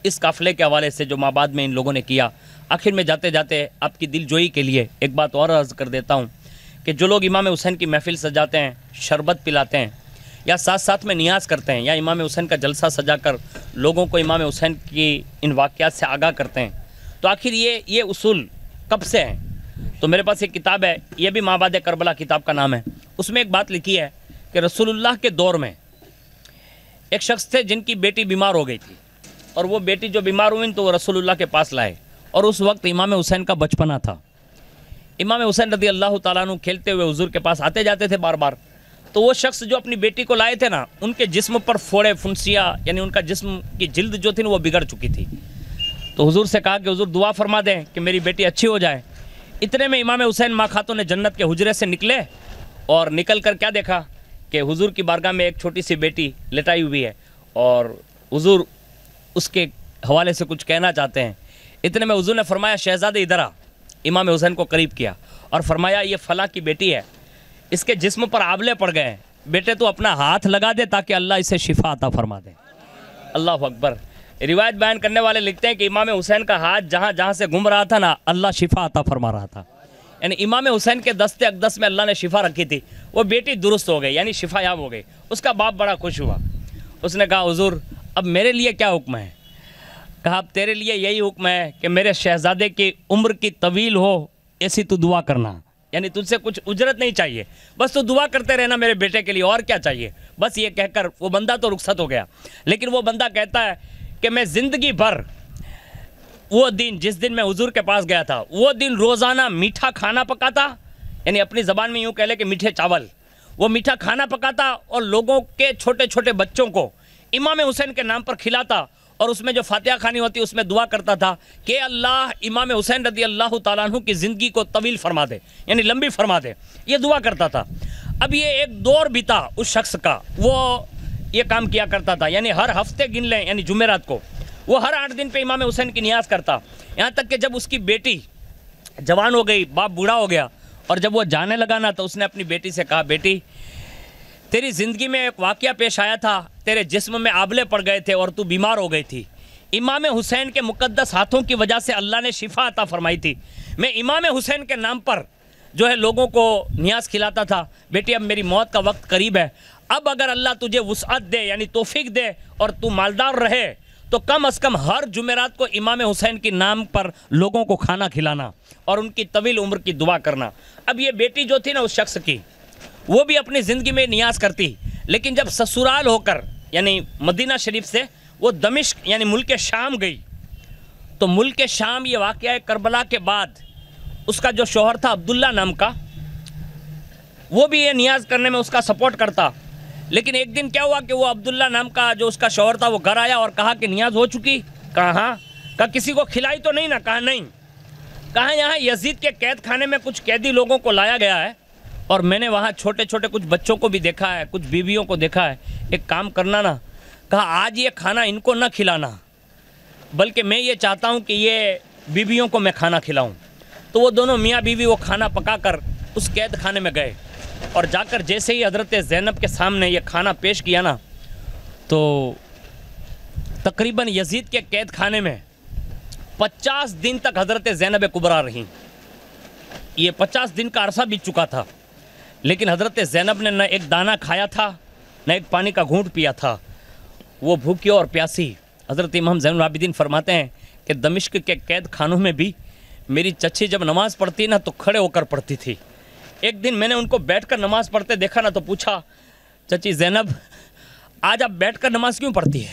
[SPEAKER 2] اس قافلے کے حوالے سے جو مابعد میں ان لوگوں نے کیا۔ آخر میں جاتے جاتے آپ کی دل جوئی کے لیے ایک بات اور عرض کر دیتا ہوں کہ جو لوگ امام حسین کی محفل سجاتے ہیں، شربت پلاتے ہیں، یا ساتھ ساتھ میں نیاز کرتے ہیں، یا امام حسین کا جلسہ سجا کر لوگوں کو امام حسین کی ان واقعات سے آگاہ کرتے ہیں، تو آخر یہ اصول کب سے ہیں؟ تو میرے پاس ایک کتاب ہے، یہ بھی مابعد کربلا کتاب کا نام ہے۔ اس میں ایک بات لکھی ہے کہ رسول اللہ کے دور میں ایک شخص تھے جن کی بیٹی بیمار ہو گئی تھی، اور وہ بیٹی جو بیمار ہوئی تو وہ رسول اللہ کے پاس لائے، اور اس وقت امام حسین کا بچپنا تھا۔ امام حسین رضی اللہ تعالیٰ عنہ کھیلتے ہوئے حضور کے پاس آتے جاتے تھے بار بار، تو وہ شخص جو اپنی بیٹی کو لائے تھے نا، ان کے جسم پر فوڑے فنسیاں، یعنی ان کا جسم کی جلد جو تھی وہ بگڑ چکی تھی۔ تو حضور سے کہا کہ حضور دعا فرما دیں کہ میری بیٹی اچھی ہو جائے۔ اتنے میں امام حسین ماں خاتون جنت کے حجرے سے نکلے، اور نکل کر کیا دیکھا کہ حضور کی بارگاہ میں ایک چھوٹی سی بیٹی لٹائی ہوئی ہے، اور حضور اس کے حوالے سے کچھ کہنا چاہتے ہیں۔ اتنے میں حضور نے فرمایا شہزادے ادھر آ۔ امام حسین کو قریب کیا اور فرمایا یہ فلاں کی بیٹی ہے، اس کے جسم پر آبلے پڑ گئے ہیں، بیٹے تو اپنا ہاتھ لگا دے تاکہ اللہ اسے شفا عطا فرما دے۔ اللہ اکبر۔ روایت بیان کرنے والے لکھتے ہیں کہ امام حسین کا ہاتھ جہاں جہاں سے گھوم رہا تھا نا، اللہ شفا عطا فرما رہا تھا۔ یعنی امام حسین کے دستے اقدس میں اللہ نے شفا رکھی تھی، وہ بیٹی درست ہو گئی، یعنی شفا یاب ہو گئی۔ اس کا باپ بڑا خوش ہوا، اس نے کہا حضور اب میرے لیے کیا حکم ہے؟ کہا اب تیرے لیے یہی حکم ہے کہ میرے شہزادے کی عمر کی طویل ہو، ایسی تو دعا کرنا، یعنی تجھ سے کچھ اجرت نہیں چاہیے، بس تو دعا کرتے رہنا میرے بیٹے کے لیے، اور کیا چاہیے؟ بس یہ کہہ کر وہ بندہ تو رخصت ہو گیا۔ لیکن وہ بندہ کہتا ہے کہ میں زندگی بھر وہ دن جس دن میں حضور کے پاس گیا تھا، وہ دن روزانہ میٹھا کھانا پکاتا، یعنی اپنی زبان میں یوں کہہ لے کہ میٹھے چاول، وہ میٹھا کھانا پکاتا اور لوگوں کے چھوٹے چھوٹے بچوں کو امام حسین کے نام پر کھلاتا، اور اس میں جو فاتحہ خوانی ہوتی اس میں دعا کرتا تھا کہ اللہ امام حسین رضی اللہ تعالیٰ عنہ کی زندگی کو طویل فرما دے، یعنی لمبی فرما دے، یہ دعا کرتا تھا۔ اب یہ ایک دور بیتا اس شخص کا، وہ یہ کام کیا کرتا تھا، یعنی ہر ہفتے گن لیں، یعنی جمعرات کو وہ ہر 8 دن پہ امام حسین کی نیاز کرتا، یہاں تک کہ جب اس کی بیٹی جوان ہو گئی، باپ بوڑھا ہو گیا، اور جب وہ جانے لگا نا تو اس نے اپنی بیٹی سے کہا بیٹی تیری زندگی میں ایک واقعہ پیش آیا تھا، تیرے جسم میں آبلے پڑ گئے تھے اور تو بیمار ہو گئی تھی، امام حسین کے مقدس ہاتھوں کی وجہ سے اللہ نے شفا عطا فرمائی تھی، میں امام حسین کے نام پر جو ہے لوگوں کو نیاز کھلاتا تھا، بیٹی اب میری موت کا وقت قریب ہے، اب اگر اللہ تجھے وسعت دے، یعنی توفیق دے، اور تو مالدار رہے تو کم از کم ہر جمعرات کو امام حسین کی نام پر لوگوں کو کھانا کھلانا اور ان کی طویل عمر کی دعا کرنا۔ اب یہ بیٹی جو تھی نا اس شخص کی، وہ بھی اپنی زندگی میں نیاز کرتی، لیکن جب سسرال ہو کر یعنی مدینہ شریف سے وہ دمشق یعنی ملک شام گئی، تو ملک شام یہ واقعہ کربلا کے بعد اس کا جو شوہر تھا عبداللہ نام کا، وہ بھی یہ نیاز کرنے میں اس کا سپورٹ کرتا۔ لیکن ایک دن کیا ہوا کہ وہ عبداللہ نام کا جو اس کا شوہر تھا وہ گھر آیا اور کہا کہ نیاز ہو چکی؟ کہا ہاں۔ کہا کسی کو کھلائی تو نہیں نا؟ کہا نہیں۔ کہا یہاں یزید کے قید خانے میں کچھ قیدی لوگوں کو لایا گیا ہے اور میں نے وہاں چھوٹے چھوٹے کچھ بچوں کو بھی دیکھا ہے، کچھ بیویوں کو دیکھا ہے، ایک کام کرنا نا۔ کہا آج یہ کھانا ان کو نہ کھلانا، بلکہ میں یہ چاہتا ہوں کہ یہ بیویوں کو میں کھانا کھلاؤں۔ تو وہ دونوں میاں بیوی وہ کھانا پکا کر اس قید خانے میں گئے اور جا کر جیسے ہی حضرت زینب کے سامنے یہ کھانا پیش کیا نا، تو تقریباً یزید کے قید خانے میں 50 دن تک حضرت زینب کبریٰ رہیں۔ یہ 50 دن کا عرصہ بیت چکا تھا، لیکن حضرت زینب نے نہ ایک دانہ کھایا تھا نہ ایک پانی کا گھونٹ پیا تھا، وہ بھوکی اور پیاسی۔ حضرت امام زین العابدین فرماتے ہیں کہ دمشق کے قید خانوں میں بھی میری چچی جب نماز پڑھتی نا تو کھڑے ہو کر پڑھتی تھی۔ ایک دن میں نے ان کو بیٹھ کر نماز پڑھتے دیکھا نا، تو پوچھا چچی زینب آج آپ بیٹھ کر نماز کیوں پڑھتی ہے؟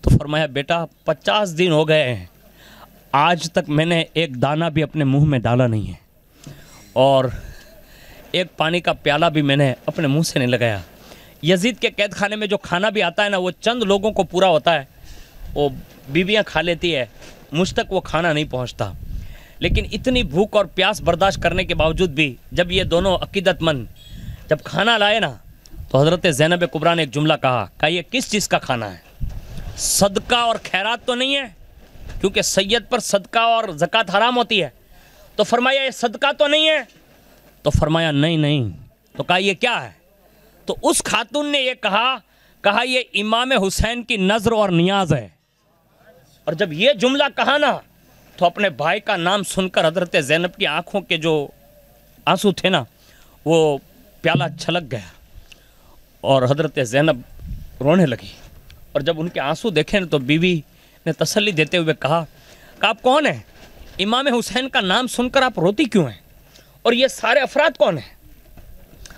[SPEAKER 2] تو فرمایا بیٹا 50 دن ہو گئے ہیں، آج تک میں نے ایک دانہ بھی اپنے منہ میں ڈالا نہیں ہے اور ایک پانی کا پیالہ بھی میں نے اپنے منہ سے نہیں لگایا۔ یزید کے قید خانے میں جو کھانا بھی آتا ہے نا وہ چند لوگوں کو پورا ہوتا ہے، وہ بیویاں کھا لیتی ہے، مجھ تک وہ کھانا نہیں پہنچتا۔ لیکن اتنی بھوک اور پیاس برداشت کرنے کے باوجود بھی جب یہ دونوں عقیدت مند جب کھانا لائے نا، تو حضرت زینب کبریٰ نے ایک جملہ کہا یہ کس چیز کا کھانا ہے؟ صدقہ اور خیرات تو نہیں ہے؟ کیونکہ سید پر صدقہ اور زکوٰۃ حرام ہوتی ہے۔ تو فرمایا یہ صدقہ تو نہیں ہے؟ تو فرمایا نہیں۔ تو کہا یہ کیا ہے؟ تو اس خاتون نے یہ کہا یہ امام حسین کی نظر اور نیاز ہے۔ اور جب یہ جملہ کہا نا تو اپنے بھائی کا نام سن کر حضرت زینب کی آنکھوں کے جو آنسو تھے نا وہ پیالہ چھلک گیا اور حضرت زینب رونے لگی۔ اور جب ان کے آنسو دیکھے نا تو بیوی نے تسلی دیتے ہوئے کہا کہ آپ کون ہیں؟ امام حسین کا نام سن کر آپ روتی کیوں ہیں؟ اور یہ سارے افراد کون ہیں؟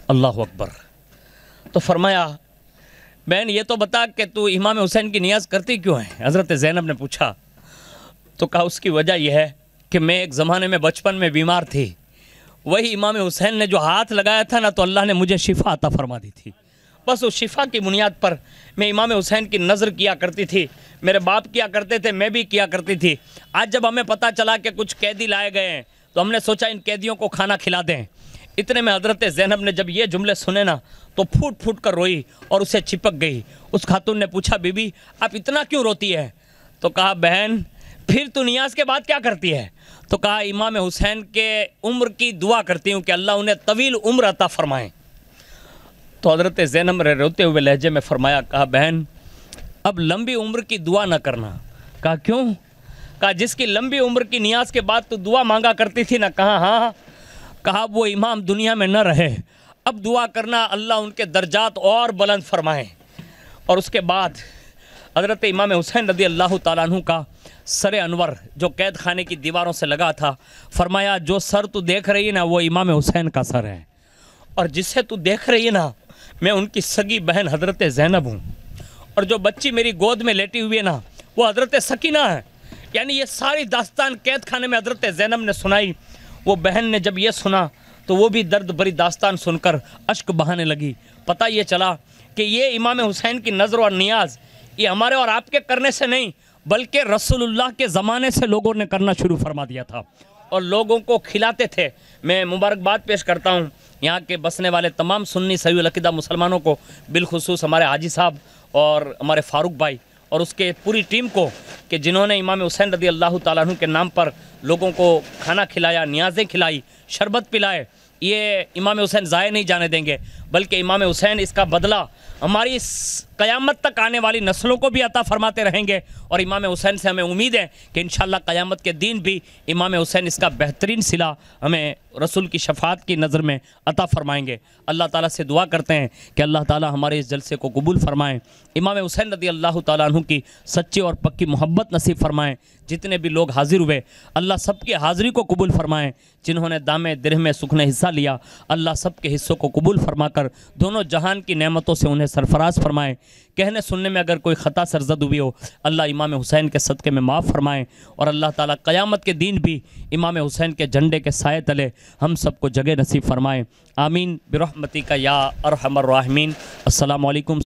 [SPEAKER 2] اللہ اکبر۔ تو فرمایا بہن یہ تو بتا کہ تو امام حسین کی نیاز کرتی کیوں ہے؟ حضرت زینب نے پوچھا تو کہا اس کی وجہ یہ ہے کہ میں ایک زمانے میں بچپن میں بیمار تھی، وہی امام حسین نے جو ہاتھ لگایا تھا نا تو اللہ نے مجھے شفا عطا فرما دی تھی، بس اس شفا کی بنیاد پر میں امام حسین کی نظر کیا کرتی تھی، میرے باپ کیا کرتے تھے، میں بھی کیا کرتی تھی۔ آج جب ہمیں پتہ چلا کہ کچھ قیدی لائے گئے ہیں تو ہم نے سوچا ان قیدیوں کو کھانا کھلا دیں۔ اتنے میں حضرت زینب نے جب یہ جملے سنے نا تو پھوٹ پھوٹ کر روئی اور اسے چپک گئی۔ اس خاتون نے پوچھا بی بی آپ اتنا کیوں روتی ہے؟ تو کہا بہن پھر تو نیاز کے بعد کیا کرتی ہے؟ تو کہا امام حسین کے عمر کی دعا کرتی ہوں کہ اللہ انہیں طویل عمر عطا فرمائیں۔ تو حضرت زینب نے روتے ہوئے لہجے میں فرمایا، کہا بہن اب لمبی عمر کی دعا نہ کرنا۔ کہا کیوں؟ کہا جس کی لمبی عمر کی نیاز کے بعد تو دعا مانگا کرتی تھی نا؟ کہا ہاں۔ کہا وہ امام دنیا میں نہ رہے، اب دعا کرنا اللہ ان کے درجات اور بلند فرمائیں۔ اور اس کے بعد حضرت امام حسین رضی اللہ تعالیٰ عنہ کا سر انور جو قید خانے کی دیواروں سے لگا تھا، فرمایا جو سر تو دیکھ رہی ہے نا وہ امام حسین کا سر ہے، اور جسے تو دیکھ رہی ہے نا میں ان کی سگی بہن حضرت زینب ہوں، اور جو بچی میری گود میں لیٹی ہوئی ہے نا وہ حضرت سکینہ ہے۔ یعنی یہ ساری داستان قید خانے میں حضرت زینب نے سنائی۔ وہ بہن نے جب یہ سنا تو وہ بھی درد بری داستان سن کر اشک بہانے لگی۔ پتہ یہ چلا کہ یہ امام حسین کی نظر اور نیاز یہ ہمارے اور آپ کے کرنے سے نہیں بلکہ رسول اللہ کے زمانے سے لوگوں نے کرنا شروع فرما دیا تھا اور لوگوں کو کھلاتے تھے۔ میں مبارکباد پیش کرتا ہوں یہاں کے بسنے والے تمام سنی صحیح العقیدہ مسلمانوں کو، بالخصوص ہمارے حاجی صاحب اور ہمارے فاروق بھائی اور اس کے پوری ٹیم کو کہ جنہوں نے امام حسین رضی اللہ تعالیٰ عنہ کے نام پر لوگوں کو کھانا کھلایا، نیازیں کھلائی، شربت پلائے۔ یہ امام حسین ضائع نہیں جانے دیں گے، بلکہ امام حسین اس کا بدلہ ہماری قیامت تک آنے والی نسلوں کو بھی عطا فرماتے رہیں گے، اور امام حسین سے ہمیں امید ہے کہ انشاءاللہ قیامت کے دن بھی امام حسین اس کا بہترین صلہ ہمیں رسول کی شفاعت کی نظر میں عطا فرمائیں گے۔ اللہ تعالیٰ سے دعا کرتے ہیں کہ اللہ تعالیٰ ہمارے اس جلسے کو قبول فرمائیں، امام حسین رضی اللہ تعالیٰ عنہ کی سچی اور پکی محبت نصیب فرمائیں۔ جتنے بھی لوگ حاضر ہوئے اللہ سب کی حاضری کو قبول فرمائیں، جنہوں نے دامِ درہم سکھن حصہ لیا اللہ سب کے حصوں کو قبول فرما کر دونوں جہان کی نعمتوں سے انہیں سرفراز فرمائیں۔ کہنے سننے میں اگر کوئی خطا سرزد ہوئی ہو اللہ امام حسین کے صدقے میں معاف فرمائیں، اور اللہ تعالیٰ قیامت کے دن بھی امام حسین کے جھنڈے کے سائے تلے ہم سب کو جگہ نصیب فرمائیں۔ آمین برحمتک یا ارحم الراحمین۔ السلام علیکم۔